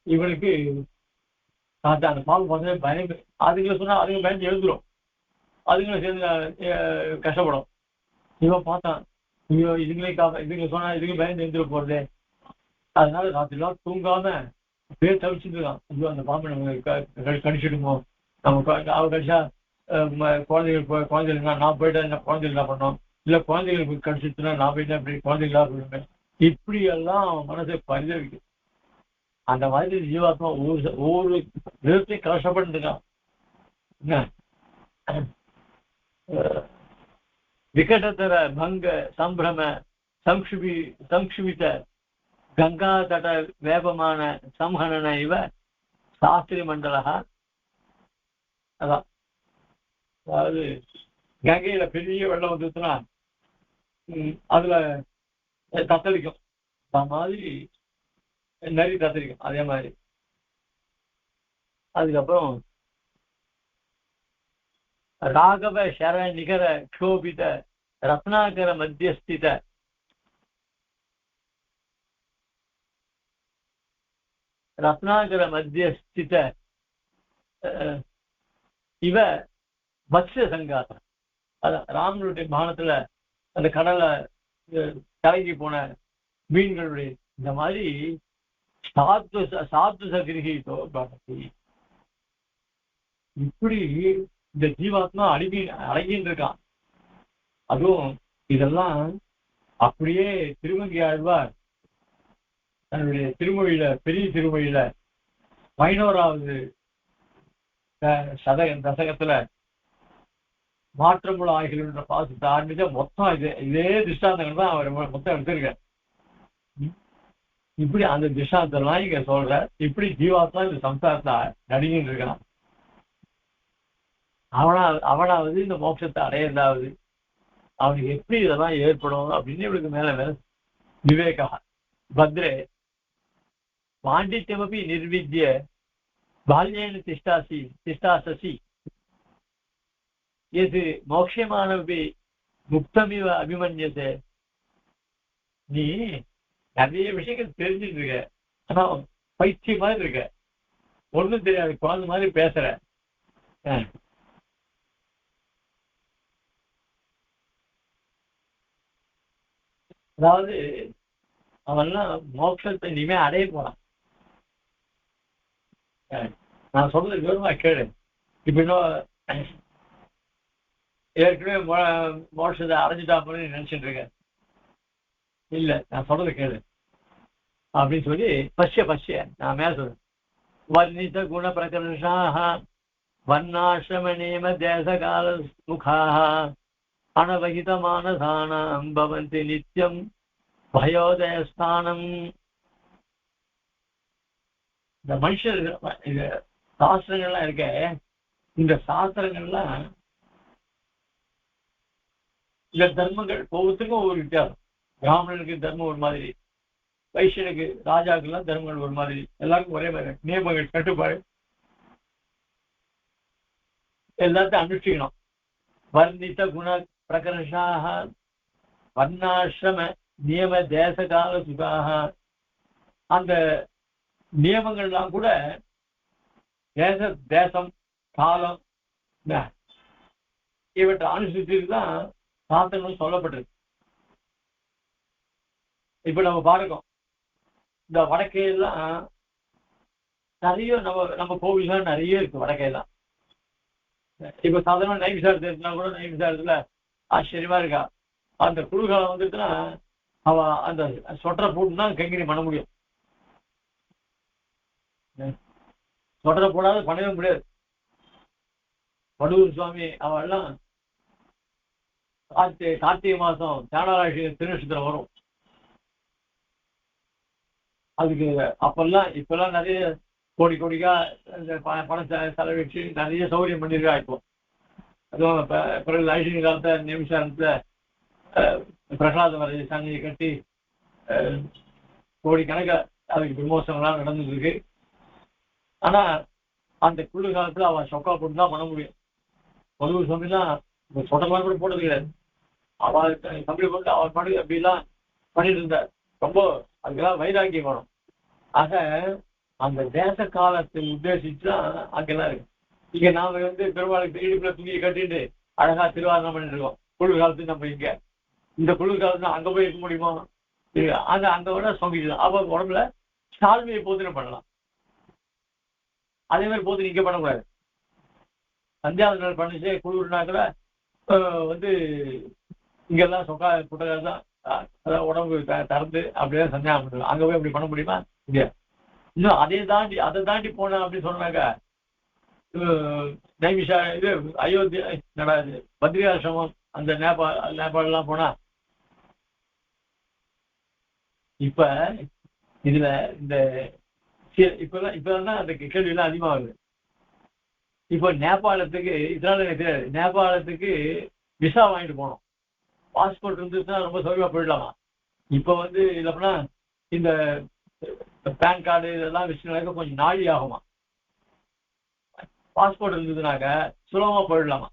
இவனுக்கு அந்த பாம்பு பார்த்தா பயம். அதுங்களை சொன்னா அதுங்க பயந்து எழுந்துரும், அதுங்களும் சேர்ந்து கஷ்டப்படும். இவன் பார்த்தான், ஐயோ இதுங்களை சொன்னா இதுங்க பயந்து எழுந்துட போறது. அதனால ராத்திரிலாம் தூங்காம பேர் தவிச்சுட்டு இருக்கான். ஐயோ அந்த பாம்பு நம்ம கடிச்சிடுமோ, நம்ம அவ கடிச்சா குழந்தைகள் நான் போயிட்டா என்ன குழந்தைகள் என்ன பண்ணோம், இல்ல குழந்தைகளுக்கு கடிச்சிட்டுனா நான் போயிட்டா இப்படி குழந்தைகளா போயிடுவேன். இப்படி எல்லாம் மனசை பரிதவிக்கும். அந்த மாதிரி ஜீவாத்மா ஒவ்வொரு விதத்தையும் கஷ்டப்பட்டு இருக்கான். விகடதர பங்க சம்பிரம சம்ஷுபித கங்கா தட வேபமான சம்ஹனன இவ சாஸ்திரி மண்டலா. அதான், அதாவது கங்கையில பெரிய வெள்ளம் வந்துச்சுன்னா அதுல தத்தளிக்கும், அந்த மாதிரி நிறைய தத்தளிக்கும். அதே மாதிரி அதுக்கப்புறம் ராகவ ஷர நிகர க்ஷோபித ரத்னாகர மத்தியஸ்தித இவ மத்ய சங்காதம். அதான் ராமனுடைய பானத்துல அந்த கடலை கலங்கி போன மீன்களுடைய இந்த மாதிரி சாத்வச கிரகிதோ பவதி. இப்படி இந்த ஜீவாத்மா அடங்கின்னு இருக்கான். அதுவும் இதெல்லாம் அப்படியே திருமங்கை ஆழ்வார் தன்னுடைய திருமொழியில, பெரிய திருமொழியில 11வது தசகத்துல மாற்றமுள்ள ஆய்கின்ற பாசத்தை ஆரம்பிச்ச மொத்தம் இதே திஷ்டாந்தங்கள் தான் அவர் மொத்தம் எடுத்திருக்கார். இப்படி அந்த திஷ்டாந்தெல்லாம் இங்க சொல்ற. இப்படி ஜீவாத்மா இந்த சம்சாரத்தை நடிகின்னு இருக்கான். அவனாவது இந்த மோட்சத்தை அடையதாவது அவனுக்கு எப்படி இதெல்லாம் ஏற்படும் அப்படின்னு இவளுக்கு மேல மேல விவேகா. பத்ரே பாண்டித்யமபி நிர்வித்ய பால்யேன திஷ்டாசி எது மோட்சமானபி முக்தமிவ அபிமன்யத்தை. நீ நிறைய விஷயங்கள் தெரிஞ்சுட்டு இருக்க, ஆனா பைத்தியம் மாதிரி இருக்க, ஒண்ணும் தெரியாது, குழந்தை மாதிரி பேசுற. அதாவது அவன்லாம் மோட்சத்தை இனிமே அடைய போறான். நான் சொல்றது விவரமா கேளு. இப்ப இன்னும் ஏற்கனவே மோட்சத்தை அடைஞ்சிட்டா போல நினைச்சிட்டு இருக்க. இல்ல, நான் சொல்றது கேளு அப்படின்னு சொல்லி பஷ்ய நான் மேல சொல்றேன். வர்ணித குண பிரகர்ஷாக வர்ணாசிரம நேம தேசகால முகாக அனவகித மானசானாம் பவந்தி நித்யம் பயோதயஸ்தானம். இந்த மனுஷர் இந்த சாஸ்திரங்கள்லாம் இருக்க, இந்த சாஸ்திரங்கள்லாம் இந்த தர்மங்கள் ஒவ்வொருத்தருக்கும் ஒவ்வொரு வித்தியாசம். பிராமணனுக்கு தர்மம் ஒரு மாதிரி, வைஷ்யனுக்கு ராஜாக்கெல்லாம் தர்மங்கள் ஒரு மாதிரி, எல்லாருக்கும் ஒரே மாதிரி நியமங்கள் கட்டுப்பாடு எல்லாத்தையும் அனுஷ்டிக்கணும். வர்ணித்த குண பிரகர்ஷாக வர்ணாசிரம நியம தேசகால சுகாக. அந்த நியமங்கள்லாம் கூட தேசம் காலம் இவற்றை அனுசரிச்சுட்டு தான் சாஸ்திரங்கள் சொல்லப்பட்டிருக்கு. இப்ப நம்ம பாருக்கோம், இந்த வடக்கையெல்லாம் நிறைய நம்ம கோவில்கள் நிறைய இருக்கு வடக்கையெல்லாம். இப்ப சாதாரண நைவிசாரத்தை இருந்தா கூட நைவிசாரத்துல ஆச்சரியமா இருக்கா. அந்த குளிர்காலம் வந்துட்டுன்னா அவ அந்த சொட்டரை போட்டுனா கைங்கரி பண்ண முடியும். சொட்டரை போடாத பண்ணவே முடியாது. வடுவூர் சுவாமி அவெல்லாம் கார்த்திகை மாசம் ஞானராசி திருநட்சத்திரம் வரும். அதுக்கு அப்பெல்லாம் இப்பெல்லாம் நிறைய கோடி கோடிக்கா இந்த பணத்தை செலவிட்டு நிறைய சௌகரியம் பண்ணியிருக்கா. இப்போ அதுவும் பிறகு ஐஸ்வர்ய காலத்தை நிமிஷத்துல பிரகலாத வரை சங்கையை கட்டி கோடிக்கணக்காக அதுக்கு விமோசனம்லாம் நடந்துட்டு இருக்கு. ஆனா அந்த குளிர் காலத்துல அவன் சொக்கா போட்டு தான் பண்ண முடியும். பொதுவு சமையலாம் சொட்டெல்லாம் கூட போட்டது கிடையாது. அவள் கம்பெனி போட்டு அவள் பாடு அப்படிலாம் பண்ணிட்டு இருந்தார். ரொம்ப அதுக்கெல்லாம் வைராக்கியம் வேணும். ஆக அந்த தேச காலத்தை உத்தேசிச்சுதான் அங்கெல்லாம் இருக்கு. இங்க நாம பெருமாளுக்கு இடுப்புல துணியை கட்டிட்டு அழகா திருவாரணம் பண்ணிட்டு இருக்கோம். குளிர் காலத்துக்கு நம்ம இங்க இந்த குளிர் காலத்துல அங்க போய் இருக்க முடியுமா? அங்க விட சொங்கிக்கலாம். அப்ப உடம்புல சால்வையை போத்துன பண்ணலாம். அதே மாதிரி போத்து இங்க பண்ணக்கூடாது. சந்தியாவதனால் பண்ணிச்சு குளிர்னா கூட இங்கெல்லாம் சொக்கா புட்டகா தான், அதாவது உடம்பு திறந்து அப்படியே சந்தியாகம் பண்ணலாம். அங்க போய் அப்படி பண்ண முடியுமா? இல்லையா? இன்னும் அதை தாண்டி போன அப்படின்னு சொன்னாக்கா நைமிஷா இது அயோத்தியா பத்ரிகாசிரமம் அந்த நேபாளெல்லாம் போனா இப்ப இதுல இந்த இப்பதான் அந்த கேள்வி எல்லாம் அதிகமாகுது. இப்போ நேபாளத்துக்கு இதனால எனக்கு தெரியாது. நேபாளத்துக்கு விசா வாங்கிட்டு போனோம். பாஸ்போர்ட் இருந்துச்சுன்னா ரொம்ப சௌகரியமா போயிடலாமா? இப்ப இல்லப்பனா இந்த பேன் கார்டு இதெல்லாம் வச்சுனாக்க கொஞ்சம் நாழி ஆகுமா. பாஸ்போர்ட் இருந்ததுனாக்க சுலபமா போயிடலாமா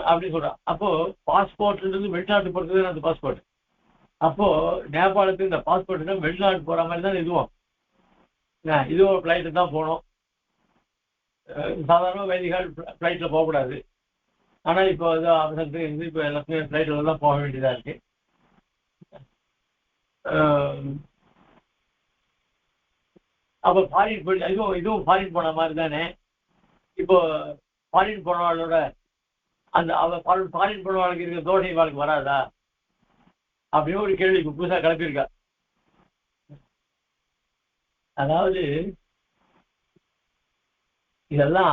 அப்படின்னு சொல்றான். அப்போ பாஸ்போர்ட் இருந்து வெளிநாட்டு போறது அந்த பாஸ்போர்ட். அப்போ நேபாளத்துக்கு இந்த பாஸ்போர்ட் வெளிநாட்டு போற மாதிரி தான் இதுவும் ஒரு ஃபிளைட்டு தான் போகணும். சாதாரண வைதிகள் ஃபிளைட்ல போகக்கூடாது. ஆனா இப்போ அவசரத்துக்கு இப்போ எல்லாத்துக்கும் ஃபிளைட்ல தான் போக வேண்டியதா இருக்கு. அப்போ ஃபாரின் போய் இதுவும் ஃபாரின் போன மாதிரி தானே. இப்போ ஃபாரின் போனவாளோட அந்த ஃபாரின் போனவாளுக்கு இருக்கிற தோஷை வாழ்க்கை வராதா அப்படின்னு ஒரு கேள்வி புதுசா கிளப்பியிருக்கா. அதாவது இதெல்லாம்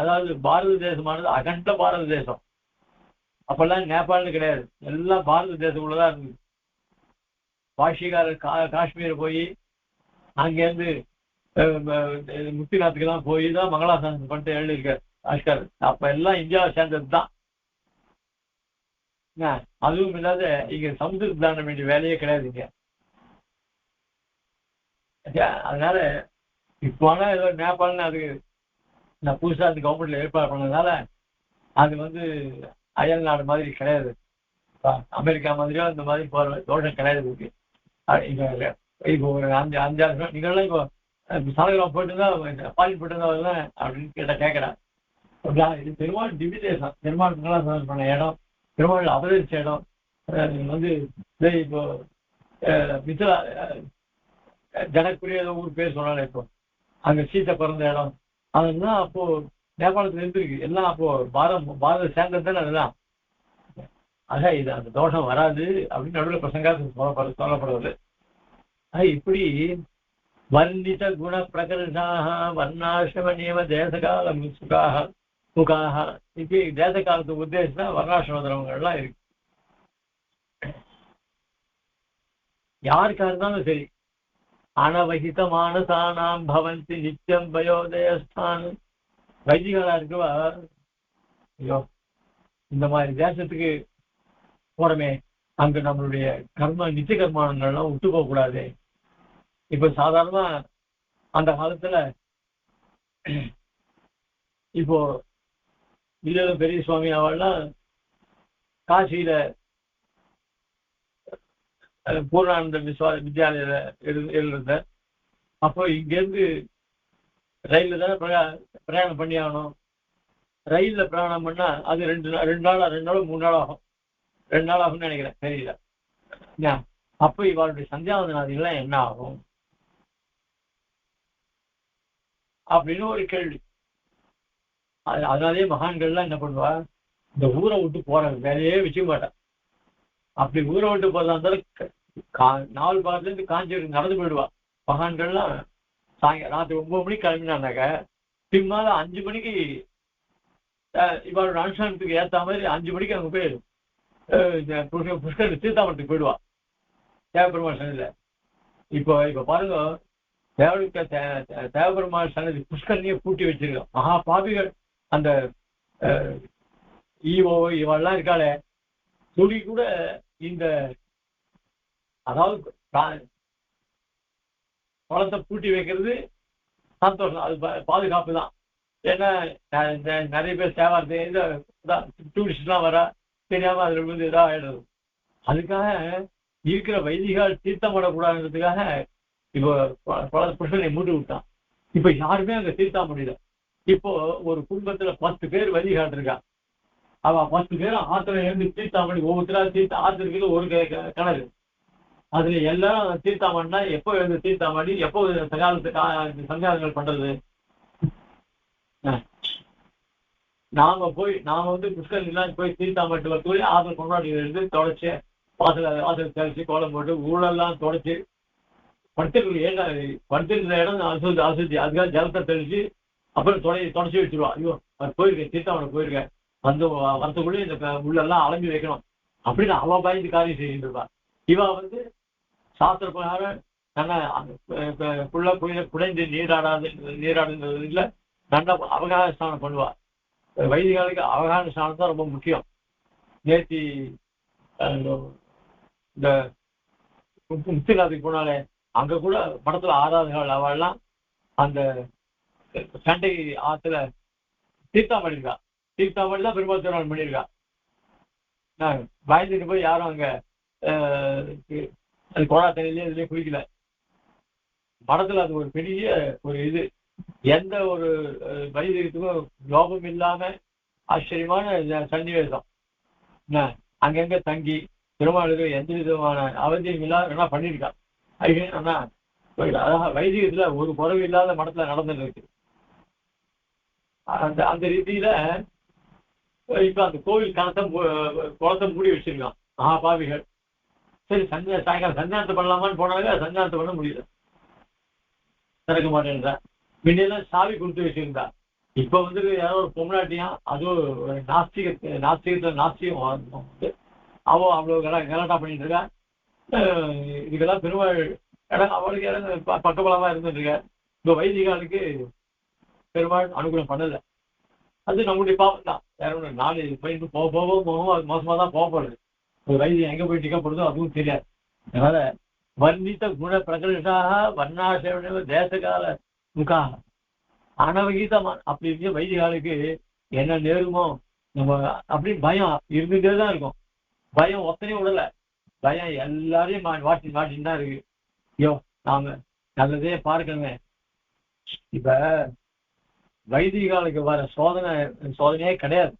அதாவது பாரத தேசமானது அகண்ட பாரத தேசம். அப்பெல்லாம் நேபாளன்னு கிடையாது, எல்லாம் பாரத தேசத்துக்குள்ளதான் இருந்தது. பாஷிகாரர் காஷ்மீர் போய் அங்கேருந்து முக்திநாத்துக்கெல்லாம் போய் தான் மங்களாசாசனம் பண்ணிட்டு எழுதியிருக்காரு ஆஷ்கர். அப்ப எல்லாம் இந்தியாவை சேர்ந்தது தான். அதுவும் இல்லாத இங்க சமுதிரத்துக்கு தாண்ட வேண்டிய வேலையே கிடையாதுங்க. அதனால இப்போ ஆனால் ஏதோ நேபாள்னு அதுக்கு நான் புதுசாக அந்த கவர்மெண்ட்ல ஏற்பாடு பண்ணதுனால அது அயல் நாடு மாதிரி கிடையாது. அமெரிக்கா மாதிரியோ இந்த மாதிரி போகிற தோஷம் கிடையாது இருக்கு. இப்போ ஒரு 5-6 வருஷம் நீங்கள்லாம் இப்போ சாலகிராமம் போயிட்டு இருந்தா பாலின் போயிட்டு இருந்தா அப்படின்னு கேட்குறேன். இது பெருமாள் திவ்ய தேசம், பெருமாள் மங்களாசாசனம் பண்ண இடம், பெருமாள் அவதரிச்ச இடம். இப்போ மித்ரா ஜனக்குரிய ஊர் பேர் சொன்னாலே இப்போ அங்க சீத்தை பிறந்த இடம் அதெல்லாம் அப்போ நேபாளத்துல இருந்திருக்கு. எல்லாம் அப்போ பாரத சேர்ந்தது தானே அதுதான். ஆக இது அந்த தோஷம் வராது அப்படின்னு நடுவில் பிரசங்காத்து சொல்லப்படுவது. இப்படி வர்ணித குண பிரகரணாக வர்ணாசிரம நியம தேசகால முகாக இப்படி தேச காலத்துக்கு உத்தேசம் தான் வர்ணாசிரம தர்மங்கள்லாம் இருக்கு. யாருக்கா இருந்தாலும் சரி அனவகித மானசானாம் பவந்தி நித்தியம் பயோதயஸ்தானம். வைதிகளா இருக்கவா ஐயோ இந்த மாதிரி தேசத்துக்கு போறமே அங்க நம்மளுடைய நித்திய கர்மானங்கள்லாம் விட்டு போக கூடாது. இப்ப சாதாரணமா அந்த காலத்துல இப்போ இல்ல பெரிய சுவாமி அவள்லாம் காசியில பூர்ணானந்த வித்யாலயில இருந்த அப்போ இங்கேருந்து ரயில்ல தானே பிரயாணம் பண்ணி ஆகணும். ரயில்ல பிரயாணம் பண்ணா அது 2 நாளோ 3 நாள் ஆகும். 2 நாள் ஆகும்னு நினைக்கிறேன், தெரியல. அப்போ இவளுடைய சந்தியாவதனாதிகள்லாம் என்ன ஆகும் அப்படின்னு ஒரு கேள்வி. அதனாலேயே மகான்கள்லாம் என்ன பண்ணுவா, இந்த ஊரை விட்டு போற வேலையே வச்சுக்க மாட்டான். அப்படி ஊரை விட்டு போறதா இருந்தாலும் 4 பாகத்துல இருந்து காஞ்சிபுரம் நடந்து போயிடுவா. மகான்கள்லாம் ராத்திரி 9 மணிக்கு கிளம்பினாங்க, பின்னால 5 மணிக்கு இவளோட அனுஷ்டானத்துக்கு ஏற்ற மாதிரி 5 மணிக்கு அங்கே போய் புஷ்கர் தீர்த்தாமரத்துக்கு போயிடுவா தேவபெருமாள் சன்னிதியில. இப்போ பாருங்க, தேவபெருமாள் சன்னதி புஷ்கரணியை பூட்டி வச்சிருக்கோம். மகா பாவிகள் அந்த ஈவோ இவெல்லாம் இருக்காளே துளி கூட இந்த அதாவது குளத்தை பூட்டி வைக்கிறது சந்தோஷம், அது பாதுகாப்பு தான். ஏன்னா நிறைய பேர் சேவார்த்து இந்த டூரிஸ்ட்லாம் வர தெரியாம அதுல இருந்து இதாக ஆயிடுறது. அதுக்காக இருக்கிற வைதிகால் தீர்த்தம் பண்ணக்கூடாதுன்றதுக்காக இப்போ புஷ்கரனை மூடி விட்டான். இப்ப யாருமே அங்க தீர்த்தம் முடியல. இப்போ ஒரு குடும்பத்துல 10 பேர் வைதிகால் இருக்கா. அவ 10 பேரும் ஆத்துல இருந்து தீர்த்தாமணி ஒவ்வொருத்தரா ஆத்துல இருக்கிறது ஒரு கிணறு. அதுல எல்லாரும் தீர்த்தாமணினா எப்போ எழுந்து தீர்த்தாமணி எப்போ சங்காரங்கள் பண்றது? நாம வந்து புஷ்கரணிலாம் போய் தீர்த்தாமட்டு வரக்கூடிய ஆத்துல கொண்டாடி இருந்து தொடச்சு வாசல் தெளிச்சு கோலம் போட்டு ஊழெல்லாம் தொடச்சு படுத்திருக்கிற இடம் அசுத்தி அதுக்காக ஜலத்தை தெளிச்சு அப்புறம் தொடச்சி வச்சிருவா. ஐயோ போயிருக்கேன் தீர்த்தாமணி போயிருக்கேன் வரத்துக்குள்ளே இந்த உள்ளெல்லாம் அலம்பி வைக்கணும் அப்படின்னு அவ பயந்து காரியம் செய்துட்டு இருப்பா. இவ வந்து சாஸ்திர பிரகாரம் புள்ள குடைந்து நீராடுன்றதுல நல்ல அவகாச ஸ்நானம் பண்ணுவா. வைதிகாலுக்கு அவகாச ஸ்நானம் தான் ரொம்ப முக்கியம். நேற்று இந்த முத்திராத்துக்கு போனாலே அங்க கூட படத்துல ஆறாவது அவள்லாம் அந்த சண்டை ஆத்துல தீர்த்தம் பண்ணியிருக்கா. தீர்த்தாமணி தான் பெருமாள் திருநாள் பண்ணியிருக்கா. பயந்துட்டு போய் யாரும் அங்க அது கோடா தண்ணியிலே இதுலயே குளிக்கல. படத்துல அது ஒரு பெரிய ஒரு இது எந்த ஒரு வைத்தியத்துக்கும் யோகம் இல்லாம ஆச்சரியமான சன்னிவேசம். அங்கங்க தங்கி பெருமாளுக்கு எந்த விதமான அவசியம் இல்லாத என்ன பண்ணியிருக்கா. அதான் வைதிகத்துல ஒரு குறைவு இல்லாத மடத்துல நடந்துட்டு இருக்கு. அந்த ரீதியில இப்ப அந்த கோவில் குளத்தை மூடி வச்சிருக்கான் மகாபாவிகள். சரி சாயங்காலம் சஞ்சாரத்தை பண்ணலாமான்னு போனாங்க, சஞ்சாரத்தை பண்ண முடியல, திறக்க மாட்டேன்றா. முன்னெல்லாம் சாவி கொடுத்து வச்சிருந்தா. இப்ப வந்து யாரோ ஒரு பொம்னாட்டியும் அதுவும் நாஸ்திகம் அவ அவ்வளவு கலாட்டா பண்ணிட்டு இருக்கா. இதுக்கெல்லாம் பெருமாள் இடம் அவளுக்கு இடம் பக்கபலமா இருந்துட்டு இருக்க. இப்ப வைதிகாலுக்கு பெருமாள் அனுகூலம் பண்ணல. அது நம்முடைய பாவம் தான். வேற ஒன்று நாலு போயிட்டு போக அது மோசமா தான் போகப்படுது. ஒரு வைத்தியம் எங்க போய் டிக்கப்படுதோ அதுவும் தெரியாது. அதனால வர்ணித்த குண பிரகடாக வர்ணாசேவன தேசகால முகாக அனவகீதமான அப்படி இருக்க வைதிகாலுக்கு என்ன நேருமோ நம்ம அப்படின்னு பயம் இருந்துட்டே தான் இருக்கும். பயம் ஒத்தனையும் விடல, பயம் எல்லாரையும் மாட்டின்னு தான் இருக்கு. ஐயோ நாம நல்லதே பார்க்கணுங்க. இப்ப வைதிகாலுக்கு வர சோதனையே கிடையாது.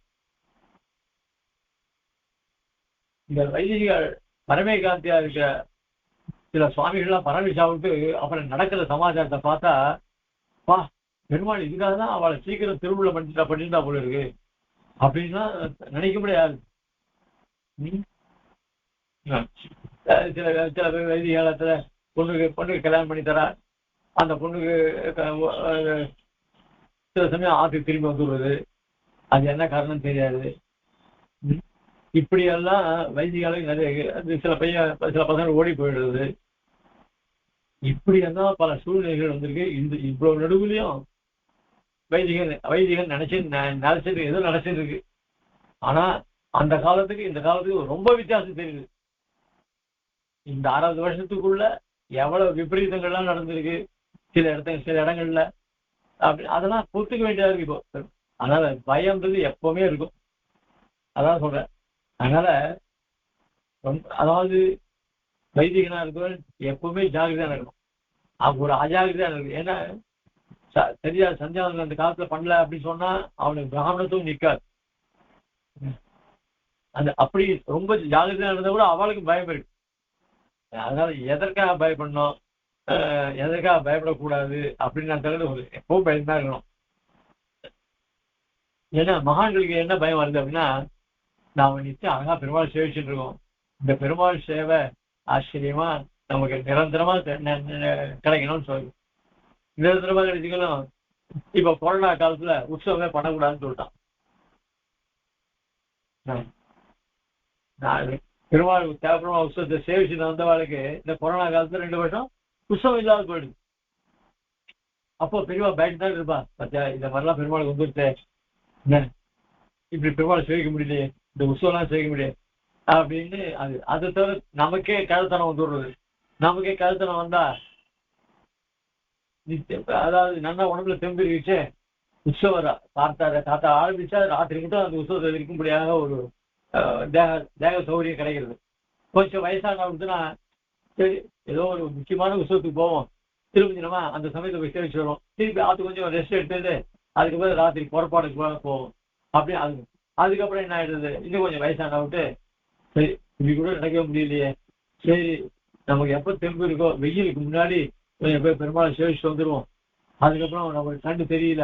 இந்த வைதிகள் பரமேகாந்தியா இருக்கிற சில சுவாமிகள்லாம் பரமேசாவுக்கு அப்புறம் நடக்கிற சமாச்சாரத்தை பார்த்தா பா பெருமாள் இதுக்காக தான் அவளை சீக்கிரம் திருவிழா பண்ணிட்டா போல இருக்கு அப்படின்னா நினைக்க முடியாது. சில வைதிக காலத்துல பொண்ணுக்கு கல்யாணம் பண்ணி தரா. அந்த பொண்ணுக்கு சில சமயம் ஆத்துக்கு திரும்பி வந்துடுவது, அது என்ன காரணம் தெரியாது. இப்படியெல்லாம் வைதிகாலுக்கு நிறைய சில பசங்க ஓடி போயிடுறது. இப்படியெல்லாம் பல சூழ்நிலைகள் வந்திருக்கு. இவ்வளவு நடுவுலையும் வைதிகன் நினைச்சிட்டு எதுவும் நினைச்சிட்டு இருக்கு. ஆனா அந்த காலத்துக்கு இந்த காலத்துக்கு ரொம்ப வித்தியாசம் தெரியுது. இந்த 60 வருஷத்துக்குள்ள எவ்வளவு விபரீதங்கள்லாம் நடந்திருக்கு சில இடங்கள்ல. அப்படி அதெல்லாம் பொறுத்துக்க வேண்டியதா இருக்கு இப்போ. அதனால பயம்ன்றது எப்பவுமே இருக்கும். அதான் சொல்றேன். அதனால அதாவது வைதிகனா இருக்கவன் எப்பவுமே ஜாகிரதையா இருக்கணும். அவங்க ஒரு அஜாகிரதையா இருக்கு. ஏன்னா சரியா சஞ்சாரம் அந்த காலத்துல பண்ணல அப்படின்னு சொன்னா அவனுக்கு பிராமணத்தும் நிற்காது. அந்த அப்படி ரொம்ப ஜாகிரதையா இருந்தா கூட அவளுக்கு பயம் இருக்கு. அதனால எதற்காக பயப்படணும், எதற்காக பயப்படக்கூடாது அப்படின்னு நான் தகுந்த ஒரு எப்பவும் பயந்தா இருக்கணும். ஏன்னா மகான்களுக்கு என்ன பயம் வருது அப்படின்னா, நாம நிச்சயம் அழகா பெருமாள் சேவிச்சுட்டு இருக்கோம். இந்த பெருமாள் சேவை ஆச்சரியமா நமக்கு நிரந்தரமா கிடைக்கணும்னு சொல்லு. நிரந்தரமா கிடைச்சிக்கணும். இப்ப கொரோனா காலத்துல உற்சவமே பண்ணக்கூடாதுன்னு சொல்லிட்டான். பெருமாள் தேவைப்படுமா உற்சவத்தை சேவிச்சுட்டு வந்தவாளுக்கு இந்த கொரோனா காலத்துல 2 வருஷம் உற்சவம் இல்லாத போயிடுது. அப்போ பெரியவா பயந்து தான் இருப்பா. பத்தியா இந்த மாதிரிலாம் பெருமாளுக்கு வந்துருச்சு, என்ன இப்படி பெருமாளை சேவிக்க முடியலையே, இந்த உற்சவம்லாம் சேவிக்க முடியாது அப்படின்னு. அதை தவிர நமக்கே கழுத்தனம் வந்துடுறது. நமக்கே கழுத்தனம் வந்தா அதாவது நல்லா உடம்புல தெம்பு இருந்துச்சு, உற்சவம் காத்தா ஆரம்பிச்சா ராத்திரி மட்டும் அந்த உற்சவத்தை இருக்க முடியாத ஒரு தேக சௌகரியம் கிடைக்கிறது. கொஞ்சம் வயசானவங்கன்னா சரி ஏதோ ஒரு முக்கியமான உற்சவத்துக்கு போவோம், திரும்பி நம்ம அந்த சமயத்தை போய் சேவிச்சு வருவோம், திருப்பி அது கொஞ்சம் ரெஸ்ட் எடுத்துட்டு அதுக்கப்புறம் ராத்திரி புறப்பாடுக்கு போவோம். அப்படியே அதுக்கப்புறம் என்ன ஆயிடுறது, இன்னும் கொஞ்சம் வயசானவிட்டு சரி இப்படி கூட நடக்கவே முடியலையே, சரி நமக்கு எப்போ தெம்பு இருக்கோ வெயிலுக்கு முன்னாடி கொஞ்சம் போய் பெருமாளை சேவிச்சுட்டு வந்துடுவோம். அதுக்கப்புறம் நமக்கு கண்டு தெரியல,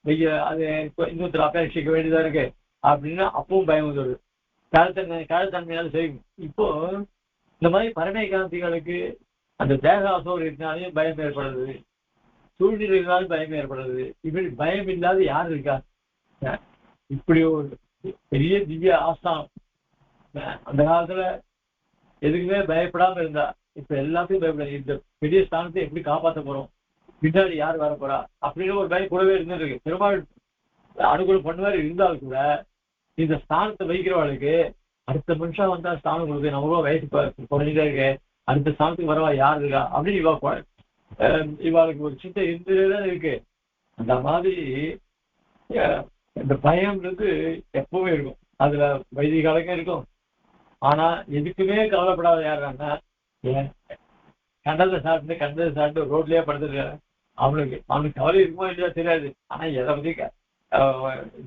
வெயில் அது இன்னொருத்தர் அபேட்சிக்க வேண்டியதா இருக்கு அப்படின்னு அப்பவும் பயம் வந்துடுது. கழுத்தன்மையால செய்யும். இப்போ இந்த மாதிரி பரமை காந்திகளுக்கு அந்த தேக அசௌகரியத்தினாலையும் பயம் ஏற்படுறது, சூழ்நிலைகளாலும் பயம் ஏற்படுறது. இப்படி பயம் இல்லாத யார் இருக்கா? இப்படி ஒரு பெரிய திவ்ய ஆஸ்தானம் அந்த காலத்துல எதுக்குமே பயப்படாம இருந்தா, இப்ப எல்லாத்தையும் பயப்பட. இந்த பெரிய ஸ்தானத்தை எப்படி காப்பாற்ற போறோம், பின்னாடி யார் வர போறா அப்படின்னு ஒரு பயம் கூடவே இருந்துருக்கு. பெருமாள் அனுகூலம் பண்ணுவாரு இருந்தால் கூட இந்த ஸ்தானத்தை வைக்கிறவளுக்கு அடுத்த மனுஷன் வந்தா ஸ்தானம் கொடுக்கு, நம்மளும் வயசு குறைஞ்சிட்டே இருக்கு, அடுத்த ஸ்தானத்துக்கு வரவா யார் இருக்கா அப்படின்னு இவாளுக்கு ஒரு சிந்தை இருந்துதான் இருக்கு. அந்த மாதிரி இந்த பயம்ன்றது எப்பவுமே இருக்கும், அதுல வைதிக காலக்கும் இருக்கும். ஆனா எதுக்குமே கவலைப்படாத யாருன்னா கண்டதை சாப்பிட்டு ரோட்லயே படுத்துருக்காரு, அவனுக்கு கவலை இருக்குமோ இல்லையா தெரியாது, ஆனா எதை பத்தி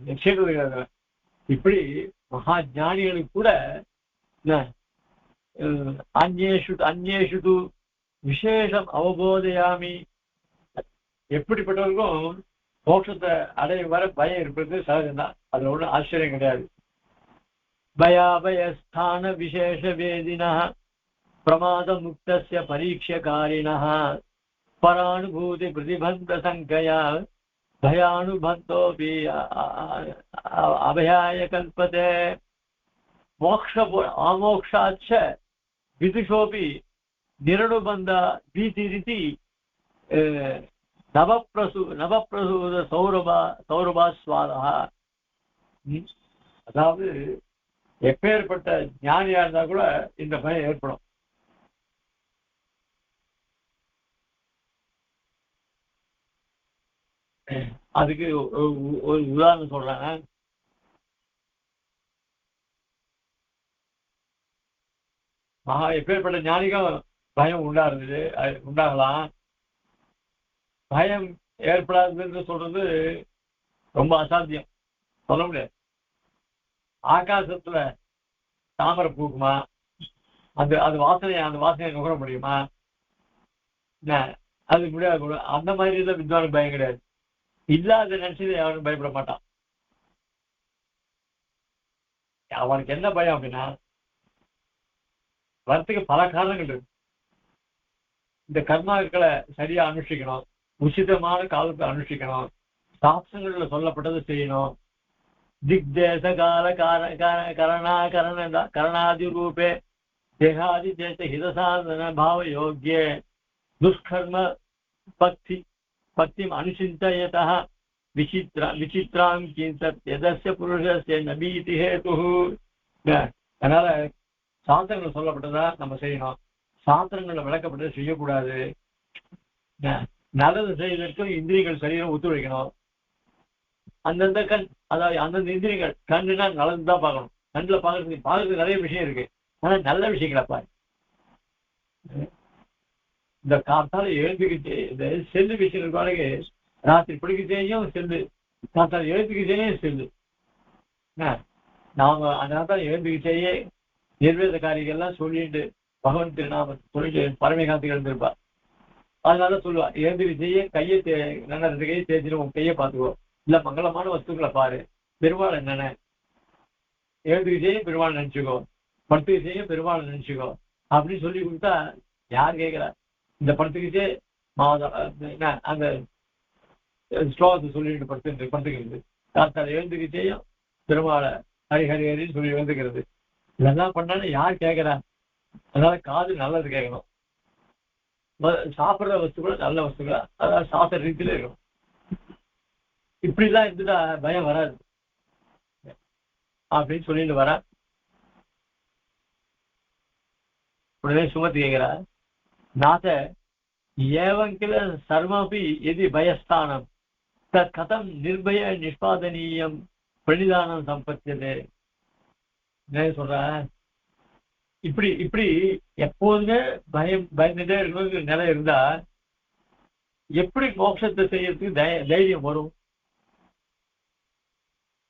நிச்சயம். இப்படி மகா ஞானிகளுக்கு கூட அந்நேஷு விசேஷம் அவபோதையாமி, எப்படிப்பட்டவருக்கும் மோட்சத்தை அடையும் வர பயம் இருப்பது சகஜம்தான், அதுல ஒன்றும் ஆச்சரியம் கிடையாது. பயாபயஸ்தான விசேஷ வேதினா பிரமாத முக்தஸ்ய பரீட்சகாரிணா பரானுபூதி பிரதிபந்த சங்கயா பயானுபந்தோபி அபயாய கல்பதே. ஆமோக்ஷாச்ச விதுஷோபி நிரணுபந்த பீதிரிதி நவப்பிரசூத சௌரபாஸ்வாதா. அதாவது எப்பேற்பட்ட ஞானியா இருந்தா கூட இந்த பயம் ஏற்படும். அதுக்கு ஒரு உதாரணம் சொல்றாங்க. எப்பேற்பட்ட ஞானிக்கும் பயம் உண்டாகலாம். பயம் ஏற்படாதுன்னு சொல்றது ரொம்ப அசாத்தியம், சொல்ல முடியாது. ஆகாசத்துல தாமரை பூக்குமா, அந்த வாசனையை நுகர முடியுமா? அது முடியாது கூட. அந்த மாதிரி தான் வித்வானுக்கு பயம் கிடையாது. இல்லாத நினைச்சது யாரும் பயப்பட மாட்டான். அவனுக்கு என்ன பயம் அப்படின்னா, வரத்துக்கு பல காரணங்கள் இருக்கு. இந்த கர்மாக்களை சரியா அனுஷ்டிக்கணும், உச்சிதமான காலத்தை அனுஷ்டிக்கணும், சாஸ்திரங்கள்ல சொல்லப்பட்டதை செய்யணும், திக்தேச கால கரணாதி ரூபே தேகாதி தேச ஹிதசாதன பாவ யோக்கிய துஷ்கர்ம பக்திம் அனுசிந்தயதா விசித்ராம் கிஞ்சத் யதஸ்ய புருஷஸ்ய நபீதி ஹேதுஹு. அதனால சாஸ்திரங்கள் சொல்லப்பட்டதா நம்ம செய்யணும், சாஸ்திரங்கள்ல விளக்கப்பட்டதை செய்யக்கூடாது. நல்லது செய்வதற்கு இந்திரியங்கள் சரீரம் ஒத்துழைக்கணும். அந்தந்த கண், அதாவது அந்தந்த இந்திரியங்கள், கண்ணுனா நல்லதுதான் பார்க்கணும். கண்ணுல பார்க்கறதுக்கு நிறைய விஷயம் இருக்கு, ஆனா நல்ல விஷயங்களை பாரு. இந்த காத்தால எழுந்துக்கிட்டு இந்த செல்லு விஷயம் இருக்கானுங்க, ராத்திரி பிடிக்கச்சேயும் செல்லு, காத்தால எழுந்துக்கிச்சேயும் செல்லு. நாம அந்த காத்தால எழுந்துக்கிச்சேயே நிர்வேத காரியங்கள்லாம் சொல்லிட்டு பகவான் திருநாம சொல்லிட்டு பரமகாந்திகள் இருந்திருப்பா. அதனால சொல்லுவா, எழுந்துக்கிச்சேயே கையை நல்ல 2 கையை தேய்ச்சிட்டு உன் கையை பார்த்துக்கோ, இல்ல மங்களமான வஸ்துக்களை பாரு, பெருமாள் என்னென்ன எழுதுகிச்சையும் பெருமாள் நினைச்சுக்கோ, படுத்துக்கிச்சையும் பெருமாள் நினைச்சுக்கோ அப்படின்னு சொல்லி கொடுத்தா யார் கேட்கிறா? இந்த படுத்துக்கிச்சே அந்த ஸ்லோகத்தை சொல்லிட்டு படுத்துக்கிறது, காத்தால எழுந்துக்கிச்சையும் பெருமாளை ஹரி ஹரி ஹரின்னு சொல்லி எழுந்துக்கிறது, இதெல்லாம் பண்ணாலும் யார் கேட்கிறா? அதனால காது நல்லது கேட்கணும். சாப்பிடுற வஸ்துக்கள் நல்ல வஸ்துக்களா, அதாவது சாப்பிட்ற ரீதியில இருக்கும். இப்படிலாம் இருந்துட்டா பயம் வராது அப்படின்னு சொல்லிட்டு வர. உடனே சுமதி கேட்கிறா, நாத ஏவங்கில சர்வமபி எதி பயஸ்தானம் தத் கதம் நிர்பய நிஷ்பாதனீயம் பிரணிதானம் சம்பத்தியது. என்ன சொல்ற, இப்படி இப்படி எப்போதுமே பயந்துட்டே இருக்கணுங்கிற நிலை இருந்தா எப்படி மோட்சத்தை செய்யறதுக்கு தைரியம் வரும்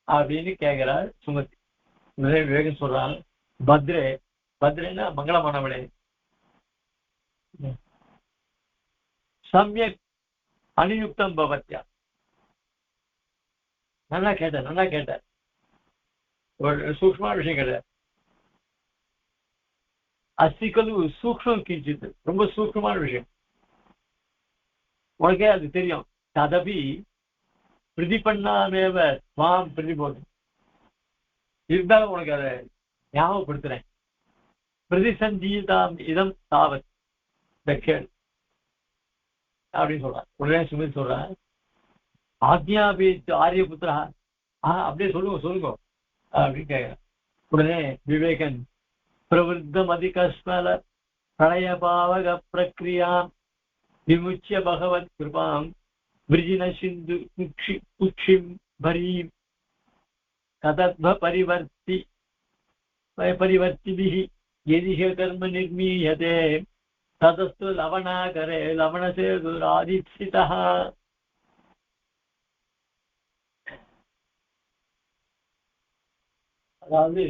அப்படின்னு கேட்கிறார் சுமதி. விவேகம் சொல்றாங்க, பத்ரே, பத்ரேன்னா மங்களமானவளே, சமயக் அனியுக்தம் பவத்யா. நல்லா கேட்ட ஒரு சூக்ஷ்மமான விஷயம் கேட்ட. அஸ்திக்கலு சூக்ஷ்மம் கிஞ்சித்து, ரொம்ப சூக்ஷ்மமான விஷயம், உனக்கே அது தெரியும். ததபி பிரதிபன்னாமேவ மாம் பிரதிபோதம், இருந்தாலும் உனக்கு அதை ஞாபகப்படுத்துறேன். பிரதிசஞ்சீதாம் இதம் தாவத் கேள் அப்படின்னு சொல்றான். உடனே சுமதி சொல்றான், ஆக்ஞாபீத் ஆரியபுத்திரா, அப்படியே சொல்லுங்க அப்படின்னு கேட்கிறேன். உடனே விவேகன், பிரவருத்தம் அதிகஸ்மல பிரளயபாவக பிரக்ரியாம் விமுச்சிய பகவத் கிருபாம் விருஜின சிந்து குக்ஷிம் பரீம் கதத்வ பரிவர்த்திபிஹி யதிஹ கர்ம நிர்மீயதே ததஸ்து லவணாகரே லவணசேதுராதித்சிதஹ. அதாவது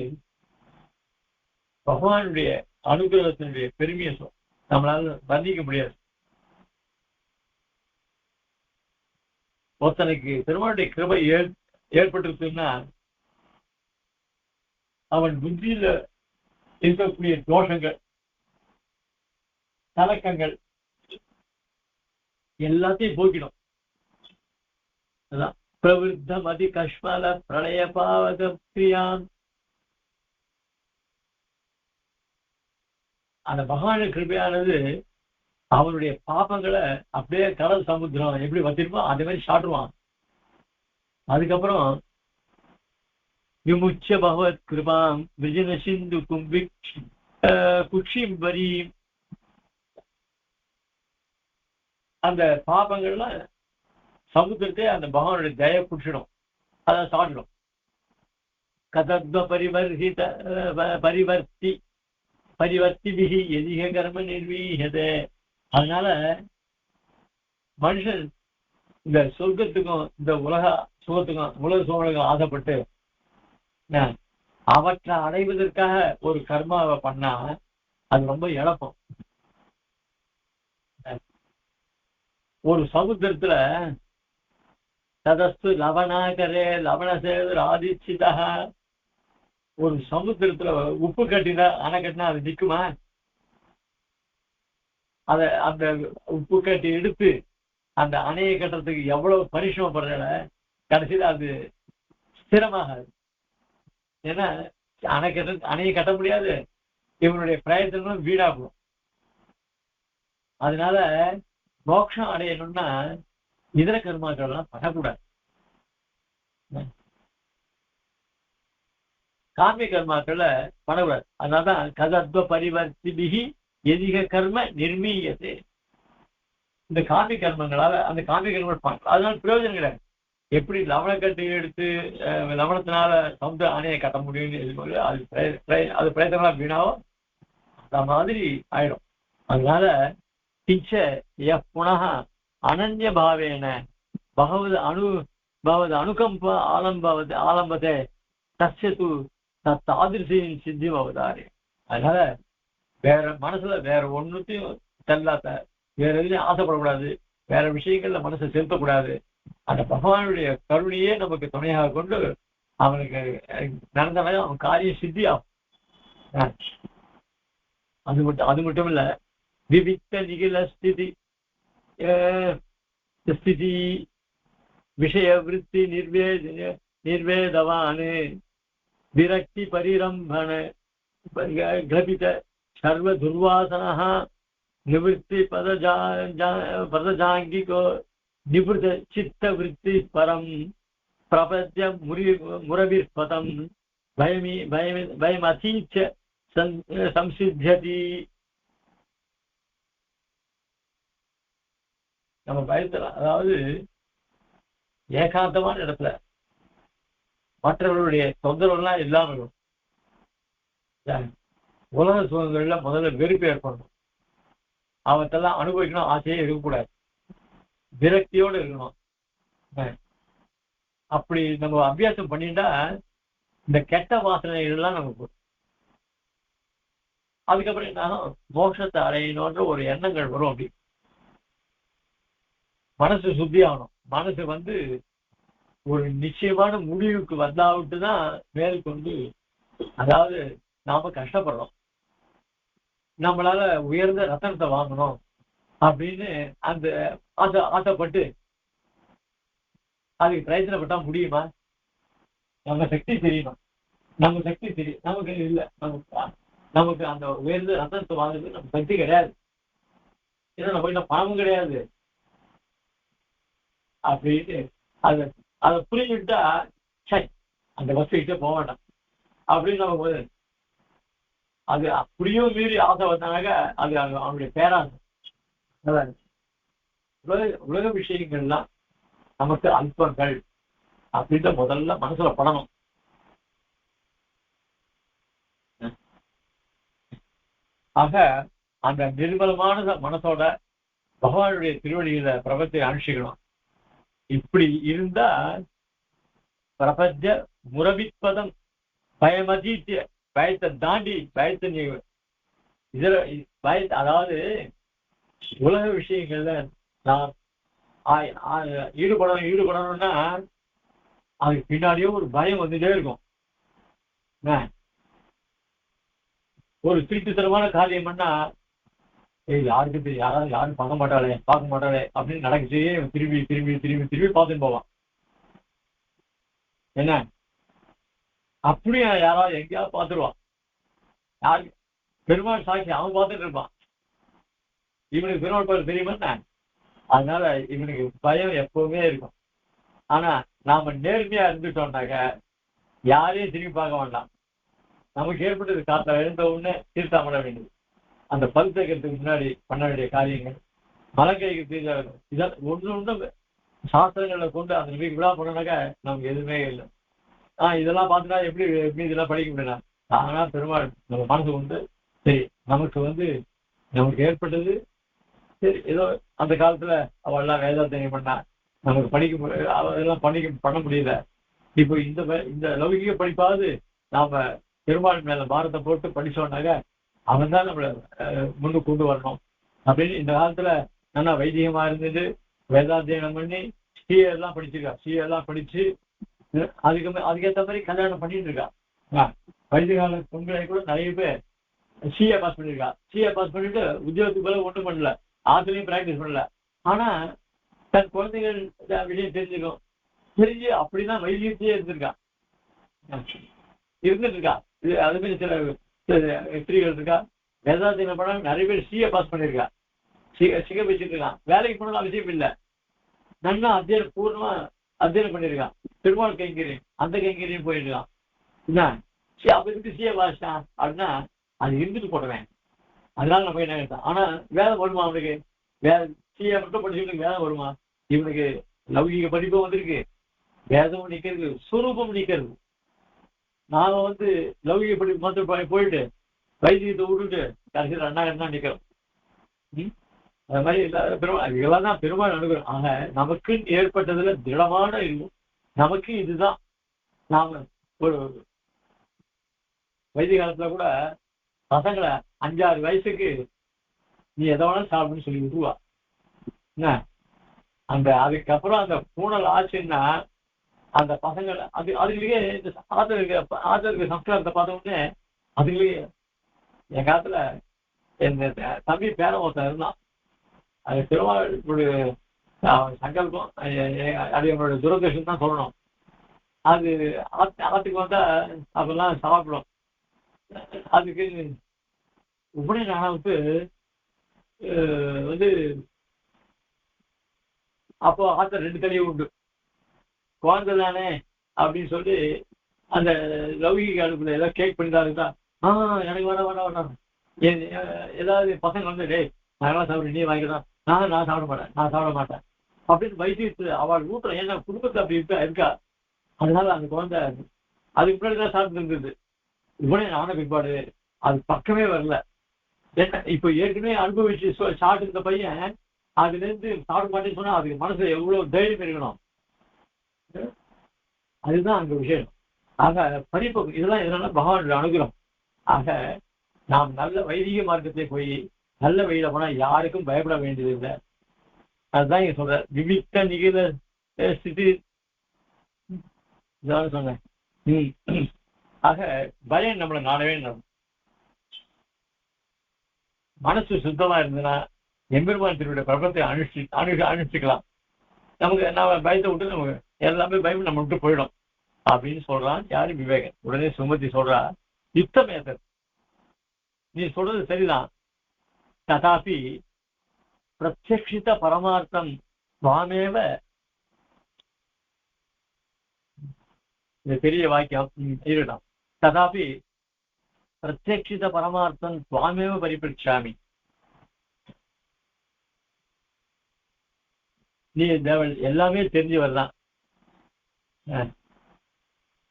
பகவானுடைய அனுகிரகத்தினுடைய பெருமையை நம்மளால வர்ணிக்க முடியாது. ஒருத்தனுக்கு பெருமானுடைய கிருபை ஏற்பட்டிருக்குன்னா அவன் புத்தியில இருக்கக்கூடிய தோஷங்கள், கலக்கங்கள் எல்லாத்தையும் போக்கிடும். அதான் பிரவருத்தம் அதி கஷ்மல பிரளய பாவக பிரியான். அந்த பகவான கிருபையானது அவனுடைய பாப்பங்களை அப்படியே கடல் சமுத்திரம் எப்படி வச்சிருப்போ அதே மாதிரி சாட்டுவான். அதுக்கப்புறம் விமுச்ச பகவத் கிருபாம் விஜன சிந்து குக்ஷிம் பரி, அந்த பாப்பங்கள்லாம் சமுத்திரத்தை அந்த பகவானுடைய தயை குடிச்சிடும், அதை சாப்பிடும். கதத்வ பரிவர்த்திபிஹி யதிஹ கர்ம நிர்மீயதே. அதனால மனுஷன் இந்த சொர்க்கத்துக்கும் இந்த உலக சுகத்துக்கும் ஆசைப்பட்டு அவற்றை அடைவதற்காக ஒரு கர்மாவை பண்ணா அது ரொம்ப இழப்பம். ஒரு சமுத்திரத்துல ததஸ்து லவணாகரே லவணசேது ஆதிச்சிதா, ஒரு சமுத்திரத்துல உப்பு கட்டினா அணை கட்டினா அது நிக்குமா? அந்த உப்பு கட்டி எடுத்து அந்த அணையை கட்டுறதுக்கு எவ்வளவு பரிசிரமப்படுறத கடைசியில் அது ஸ்திரமாகாது. ஏன்னா அணையை கட்ட முடியாது, இவனுடைய பிரயத்தனம் வீணாகும். அதனால மோட்சம் அடையணும்னா இதர கர்மாக்கள் எல்லாம் பண்ணக்கூடாது. காமிய கர்மாக்களை பண்ணக்கூடாது. அதனாலதான் கதத்வ பரிவர்த்திபிஹி யதிஹ கர்ம நிர்மீயதே. இந்த காமிய கர்மங்களால அந்த காமிய கர்மங்கள் பண்ணலாம், அதனால பிரயோஜனம் கிடையாது. எப்படி லவணக்கட்டை எடுத்து லவணத்தினால சமுத்திர அணையை கட்ட முடியும்னு அது பிரயத்தனமா வீணாவோ அந்த மாதிரி ஆயிடும். அதனால கிஞ்ச புனः அனன்ய பாவேன பகவத் அனுகம்ப ஆலம்பதே தஸ்யது தாதிருஷின் சித்தி அவதாரி. அதனால வேற மனசுல வேற ஒண்ணுத்தையும் செல்லாத, வேற எதுலையும் ஆசைப்படக்கூடாது, வேற விஷயங்கள்ல மனசை செலுத்தக்கூடாது. அந்த பகவானுடைய கருணையே நமக்கு துணையாக கொண்டு அவனுக்கு நடந்தவன் அவன் காரியம் சித்தியாகும். அது மட்டும் இல்ல, விவிக்த நிகில ஸ்திதி விஷய விருத்தி நிர்வேதவானு விரக்தி பரிரம்பண கிளபித சர்வ துர்வாசனா நிவர்த்தி பதஜாங்கிகோ நிபுத சித்த விருத்தி பரம் பிரபத்ய முரவிர்பதம் பயமதீச்ச சம்சித்தியதி. நம்ம பயத்துல, அதாவது ஏகாந்தமான இடத்துல மற்றவர்களுடைய தொந்தரவுலாம் இல்லாம இருக்கும். உலக சுகங்கள்ல முதல்ல வெறுப்பு ஏற்படணும். அவத்தெல்லாம் அனுபவிக்கணும், ஆசையே இருக்கக்கூடாது, விரக்தியோடு இருக்கணும். அப்படி நம்ம அபியாசம் பண்ணிட்டா இந்த கெட்ட வாசனைகள்லாம் நமக்கு, அதுக்கப்புறம் என்ன மோட்சத்தை அடையணுன்ற ஒரு எண்ணங்கள் வரும். அப்படி மனசு சுத்தி ஆகணும். மனசு ஒரு நிச்சயமான முடிவுக்கு வந்தாவிட்டுதான் மேற்கொண்டு, அதாவது நாம கஷ்டப்படுறோம், நம்மளால உயர்ந்த ரத்தனத்தை வாங்கணும் அப்படின்னு அந்த ஆசைப்பட்டு அதுக்கு பிரயத்தனப்பட்டா முடியுமா? நம்ம சக்தி தெரியணும். நம்ம சக்தி தெரியும், நமக்கு இல்லை. நமக்கு அந்த உயர்ந்த ரத்தனத்தை வாங்குறது நம்ம சக்தி கிடையாது. ஏன்னா நம்ம பணமும் கிடையாது. அப்படின்னு அதை புரிஞ்சுட்டா சரி அந்த வசதிக்கிட்டே போக வேண்டாம் அப்படின்னு நமக்கு அது அப்படியும் மீறி ஆசை வந்தாங்க. அது அவனுடைய பேராசை. உலக விஷயங்கள்லாம் நமக்கு அல்பங்கள் அப்படின்ற முதல்ல மனசுல படணும். ஆக அந்த நிர்மலமான மனசோட பகவானுடைய திருவடியில பிரபத்தை அனுஷ்டிக்கணும். இப்படி இருந்தா பிரபஞ்ச முரவிப்பதம் பயமதீத்திய, பயத்தை தாண்டி, பயத்தை நீ இதுல பயத்தை, அதாவது உலக விஷயங்கள்ல நான் ஈடுபடணும்னா அதுக்கு பின்னாடியே ஒரு பயம் வந்துட்டே இருக்கும். ஒரு திருட்டுத்தனமான காரியம் பண்ணா யாருக்கு தெரியும், யாரும் பண்ண மாட்டாளே, பார்க்க மாட்டாளே அப்படின்னு நடக்குச்சே திரும்பி திரும்பி திரும்பி திரும்பி பார்த்துட்டு போவான். என்ன அப்படியே யாராவது எங்கேயாவது பார்த்துருவான். யாரு பெருமாள் சாட்சி அவன் பார்த்துட்டு இருப்பான். இவனுக்கு பெருமாள் பேர் தெரியுமா? அதனால இவனுக்கு பயம் எப்பவுமே இருக்கும். ஆனா நாம நேர்மையா இருந்துட்டோம்னாக்க யாரையும் திரும்பி பார்க்க வேண்டாம். நமக்கு ஏற்பட்டது காத்த எழுந்த உடனே தீர்த்தம் பண்ண வேண்டியது, அந்த பல் தேக்கிறதுக்கு முன்னாடி பண்ண வேண்டிய காரியங்கள், மலங்கைக்கு இதெல்லாம் ஒன்று சாஸ்திரங்களை கொண்டு அந்த நம்பிக்கை விழா பண்ணனாக்கா நமக்கு எதுவுமே இல்லை. இதெல்லாம் பார்த்துட்டா எப்படி இதெல்லாம் படிக்க முடியல. ஆனா பெருமாள் நம்ம மனசு சரி நமக்கு ஏற்பட்டது சரி, ஏதோ அந்த காலத்துல அவெல்லாம் வேதாத்தியம் பண்ணா நமக்கு அதெல்லாம் பண்ண முடியல. இப்போ இந்த லௌகிக படிப்பாவது நாம பெருமாள் மேல பாரத்தை போட்டு படிச்சோம்னாக்க அவன் தான் நம்மளை முன்னு கொண்டு வரணும் அப்படின்னு இந்த காலத்துல நல்லா வைத்தியமா இருந்துட்டு வேதாத்தியனம் பண்ணி எல்லாம் படிச்சிருக்கா. எல்லாம் படிச்சு அதுக்கேற்ற மாதிரி கல்யாணம் பண்ணிட்டு இருக்கா. வைத்திய கால பொங்கலை கூட நிறைய பேர் சிஏ பாஸ் பண்ணிருக்கா. சிஏ பாஸ் பண்ணிட்டு உத்தியோகத்துக்கு போல ஒன்றும் பண்ணல, ஆசிலையும் பிராக்டிஸ் பண்ணல. ஆனா தன் குழந்தைகள் விஷயம் தெரிஞ்சுக்கும், தெரிஞ்சு அப்படிதான் வைத்தியத்தையே இருந்திருக்கா, இருந்துட்டு இருக்கா. இது அது மாதிரி சில ஸ்திரீகள் இருக்கா, வேதாத்தியம் பண்ண நிறைய பேர் சிஏ பாஸ் பண்ணிருக்கா, சிகை வச்சுட்டு இருக்கான். வேலைக்கு போனாலும் அவசியம் இல்லை, நல்லா பூர்ணமா அத்தியனம் பண்ணிருக்கான். பெருமாள் கைங்கரியம் அந்த கைங்கரியம் போயிருக்கான். என்ன அப்படி சிஏ பாஸ்டான் அப்படின்னா அது இருந்துட்டு போடுவேன். அதனால நம்ம என்ன கேட்டான். ஆனா வேலை வருமா அவனுக்கு? சிஏ மட்டும் படிச்சுட்டு வேலை வருமா? இவனுக்கு லௌகிக படிப்பும் வந்திருக்கு, வேதமும் நிக்கிறது, சுரூபம் நிக்கிறது. நாம லௌகிக படிப்பு மாத்திரம் போயிட்டு வைத்தியத்தை விட்டுட்டு கடைசியில் அண்ணா நிக்கிறோம். அது மாதிரி இதெல்லாம் தான் பெருமாள் அனுகிறோம். ஆக நமக்கு ஏற்பட்டதுல திடமான இருக்கும். நமக்கு இதுதான். நாம ஒரு வைத்திய காலத்துல கூட பசங்களை 5-6 வயசுக்கு நீ எதை வேணாலும் சாப்பிடுன்னு சொல்லி விட்டுருவா. என்ன அதுக்கப்புறம் அந்த பூனல் ஆச்சுன்னா அந்த பசங்களை அதுலயே இந்த ஆதரவு சம்ஸ்காரத்தை பார்த்த உடனே அதுலயே என் காலத்துல என் தம்பி பேர ஒருத்தன் இருந்தான். அது பெருமாளுடைய சங்கல்பம், அது என்னோட துரதிருஷ்டம் தான் சொல்லணும். அது ஆத்துக்கு வந்தா அப்பெல்லாம் சாப்பிடும். அதுக்கு உபநயனாவுக்கு வந்து அப்போ ஆத்த 2 தலையும் உண்டு. குழந்தை தானே அப்படின்னு சொல்லி அந்த லௌகிக அடுப்புல ஏதாவது கேக் பண்ணிட்டாருக்கா, எனக்கு வேணாம். ஏதாவது பசங்க வந்து டேய் நாங்களாம் சாப்பிடு, நீ வாங்கிக்கலாம், நான் சாப்பிட மாட்டேன் அப்படின்னு வயிற்று அவள் ஊட்டுறோம். ஏன்னா குடும்பத்தை அப்படி இருக்கா. அதனால அந்த குழந்தை அதுக்கு முன்னாடி தான் சாப்பிட்டு இருந்தது. இவனே நான பிற்பாடு அது பக்கமே வரல. என்ன இப்போ ஏற்கனவே அனுபவிச்சு சாப்பிட்டு இருந்த பையன் அதுல இருந்து சாப்பிட மாட்டேன்னு சொன்னா அதுக்கு மனசுல எவ்வளவு தைரியம் இருக்கணும். அதுதான் அங்க விஷயம். ஆக பரிபக்கம் இதெல்லாம் பகவானுடைய அனுகிரகம். ஆக நாம் நல்ல வைதிக மார்க்கத்தை போய் நல்ல வழியில போனா யாருக்கும் பயப்பட வேண்டியது இல்லை. அதுதான் இங்க சொல்ற விவிக்த நிகில ஸ்திதி சொன்னேன். ஆக பயம் நம்மளை நாடவே மனசு சுத்தமா இருந்ததுன்னா எம்பெருமான் திருவிடைய பிரபத்தை அனுஷ்டிக்கலாம். நமக்கு நாம பயத்தை விட்டு நமக்கு எல்லாமே பயம் நம்ம விட்டு போயிடும் அப்படின்னு சொல்றான் யாரு விவேகன். உடனே சுமதி சொல்றா, யுத்தமேதர், நீ சொல்றது சரிதான். ததாபி பிரத்யக்ஷித பரமார்த்தம் சுவாமேவ, பெரிய வாக்கியம் இருக்கட்டும். ததாபி பிரத்யக்ஷித பரமார்த்தம் சுவாமேவ பரிபிரட்சாமி. நீ தேவன் எல்லாமே தெரிஞ்சவர் தான்.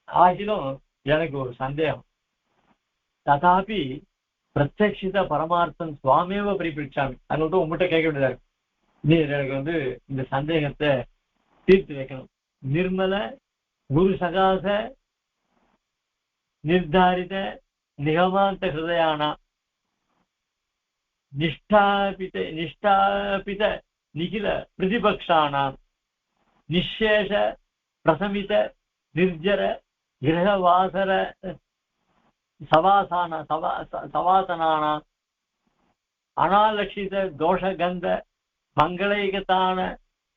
ஆகிலும் எனக்கு ஒரு சந்தேகம். ததாபி பிரத்யக்ஷித பரமார்த்தம் சுவாமேவ பரிபிரட்சாமி. அதை விட்டு உங்கள்கிட்ட கேட்க வேண்டியதா. நீ எனக்கு வந்து இந்த சந்தேகத்தை தீர்த்து வைக்கணும். நிர்மல குரு சகாச நிர்தாரித நிகமாந்த ஹிருதயானா நிஷ்டாபித நிகில பிரதிபக்ஷானாம் நிஷேஷ பிரசமித நிர்ஜர கிரகவாசர சவாசனானாம் அனாலட்சித தோஷகந்த மங்களைகதான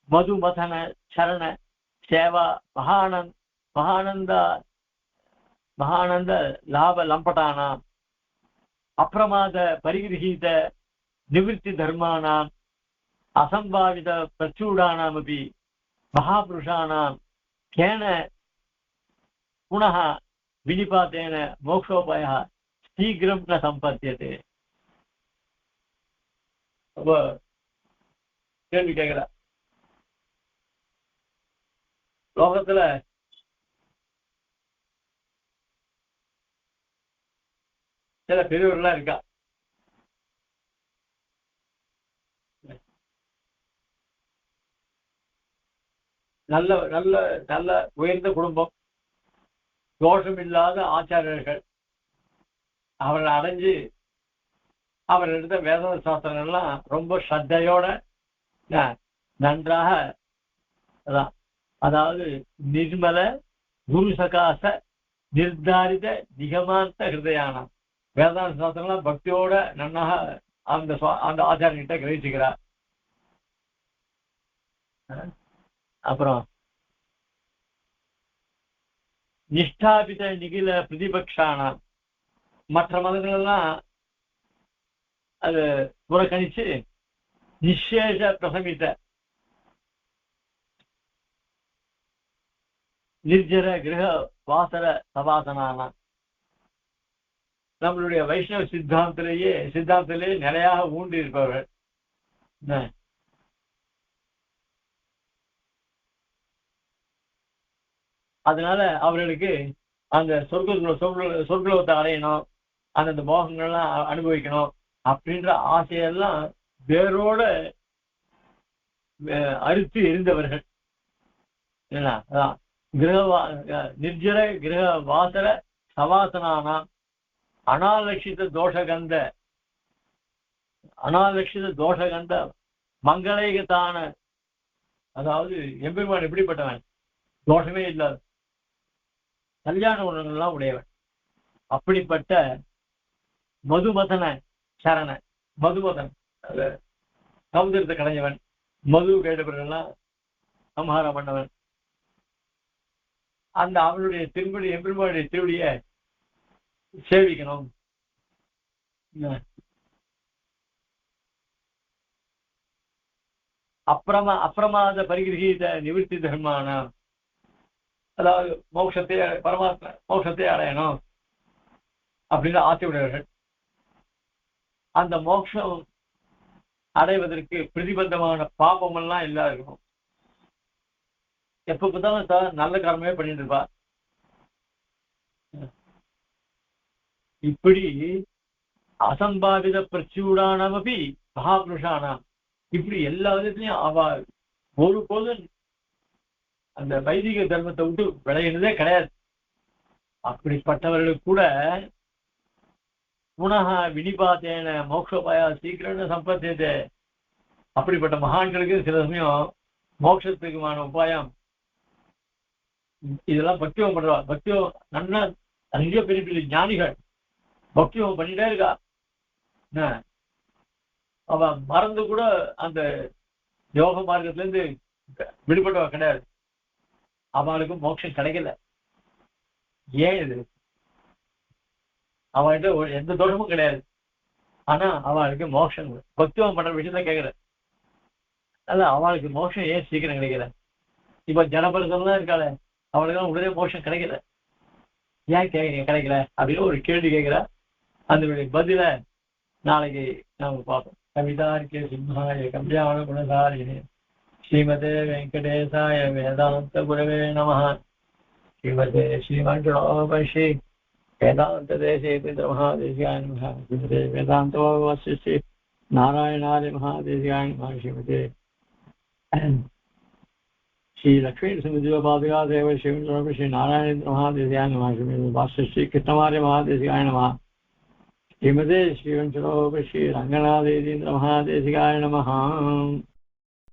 மதுமதன சரண சேவா மகானந்த லாப லம்பட்டானாம் அப்பிரமாத பரிகிரகீத நிவர்த்தி தர்மானாம் அசம்பாவித பிரச்சூடானாம் அபி மகாபுருஷானாம் கேன புனः வினிபாத்தேன மோக்ஷோபாய சீக்கிரம் ந சம்பத்தியதே. கேள்வி கேட்கிற லோகத்துல சில பெரியவர்கள்லாம் இருக்கா. நல்ல நல்ல நல்ல உயர்ந்த குடும்பம், தோஷம் இல்லாத ஆச்சாரியர்கள். அவரை அடைஞ்சு அவர் எடுத்த வேத சாஸ்திரங்கள்லாம் ரொம்ப ஸ்ரத்தையோட நன்றாக அதான், அதாவது நிர்மல குரு சகாச நிர்தாரித நிகமாந்த ஹிருதயானம். வேதாந்த சாஸ்திரங்கள்லாம் பக்தியோட நன்னாக அந்த ஆச்சாரியர்கிட்ட கிரகிச்சுக்கிறார். அப்புறம் நிஷ்டாபித நிகில பிரதிபக்ஷானாம், மற்ற மதங்கள் எல்லாம் அது புறக்கணிச்சு நிஷேஷ பிரசமித்த நிர்ஜர கிரக வாசர சபாசனான நம்மளுடைய வைஷ்ணவ சித்தாந்தத்திலேயே நிலையாக ஊண்டி இருப்பவர்கள். அதனால அவர்களுக்கு அந்த சொர்க்கலோகத்தை அடையணும், அந்தந்த மோகங்கள்லாம் அனுபவிக்கணும் அப்படின்ற ஆசையெல்லாம் வேரோட அறுத்து எரிந்தவர்கள். அதான் நிர்ஜர கிரக வாசர சவாசனானா அனாலட்சித தோஷகந்த மங்களேகத்தான, அதாவது எம்பெருமான் எப்படிப்பட்டவன், தோஷமே இல்லாத கல்யாண குணங்கள்லாம் உடையவன். அப்படிப்பட்ட மதுமதன சரண, மதுமதன் சமுதிரத்தை கடைஞ்சவன், மது கேட்டவர்கள்லாம் சம்ஹாரம் பண்ணவன். அந்த அவனுடைய திரும்படி எம்பெருமானுடைய திருவடிய சேவிக்கணும். அப்பிரமாத பரிகிரகீத நிவர்த்தி தர்மான, அதாவது மோட்சத்தை பரமாத்மா மோட்சத்தை அடையணும் அப்படின்னு ஆசையுடையவர்கள். அந்த மோட்சம் அடைவதற்கு பிரதிபந்தமான பாபம் எல்லாம் இல்லாத இருக்கணும். எப்ப பார்த்தாலும் நல்ல கர்மமே பண்ணிட்டு இருப்பா. இப்படி அசம்பாவித பிரச்சூடானமபி மகாபுருஷானாம், இப்படி எல்லா விதத்திலையும் அவ ஒரு போதும் அந்த வைதிக தர்மத்தை விட்டு விளையினதே கிடையாது. அப்படிப்பட்டவர்களுக்கு கூட புனக வினிபாத்தேன மோட்சோபாயா சீக்கிரம் சம்பத்தே, அப்படிப்பட்ட மகான்களுக்கு சில சமயம் மோட்சத்துக்குமான உபாயம் இதெல்லாம் பக்தியம் பண்றா. பக்தியம் நன்னா நிறைய பெரிய பெரிய ஞானிகள் பக்தியம் பண்ணிட்டே இருக்கா. அவ மறந்து கூட அந்த யோக மார்க்கத்துல இருந்து விடுபட்டவ கிடையாது. அவளுக்கு மோட்சம் கிடைக்கல. ஏன் இது? அவன்கிட்ட எந்த தோஷமும் கிடையாது. ஆனா அவளுக்கு மோட்சம் பக்தியம் பண்ற விஷயத்த கேட்கல. அதான் அவளுக்கு மோட்சம் ஏன் சீக்கிரம் கிடைக்கல? இப்ப ஜனபரதெல்லாம் இருக்காள, அவளுக்கு உடனே மோட்சம் கிடைக்கல. ஏன் கிடைக்கல அப்படின்னு ஒரு கேள்வி கேட்கிறா. அந்த பதில நாளைக்கு நாம பார்ப்போம். கவிதார்க்கிய சிம்ஹாய கல்யாண குணசாலினே ஸ்ரீமதே வெங்கடேசாய வேதாந்த குரவே நமஹ. ஸ்ரீமதே ஸ்ரீமண்டலோபஸ்ரீ வேதாந்த தேசேந்திர மகாதேசிகாய நமஹ. ஸ்ரீமதே வேதாந்தோ வசிஷ்டே நாராயணாய மகாதேசிகாய நமஹ. ஸ்ரீமதே श्री लक्ष्मी नृसिंह पादुका देव श्री नारायण महादेशिकाय नमः. श्रीमते भाष्य श्री कृष्णमार्य महादेशिकाय नमः. श्रीमते श्री रंगनाथ महादेशिकाय नमः.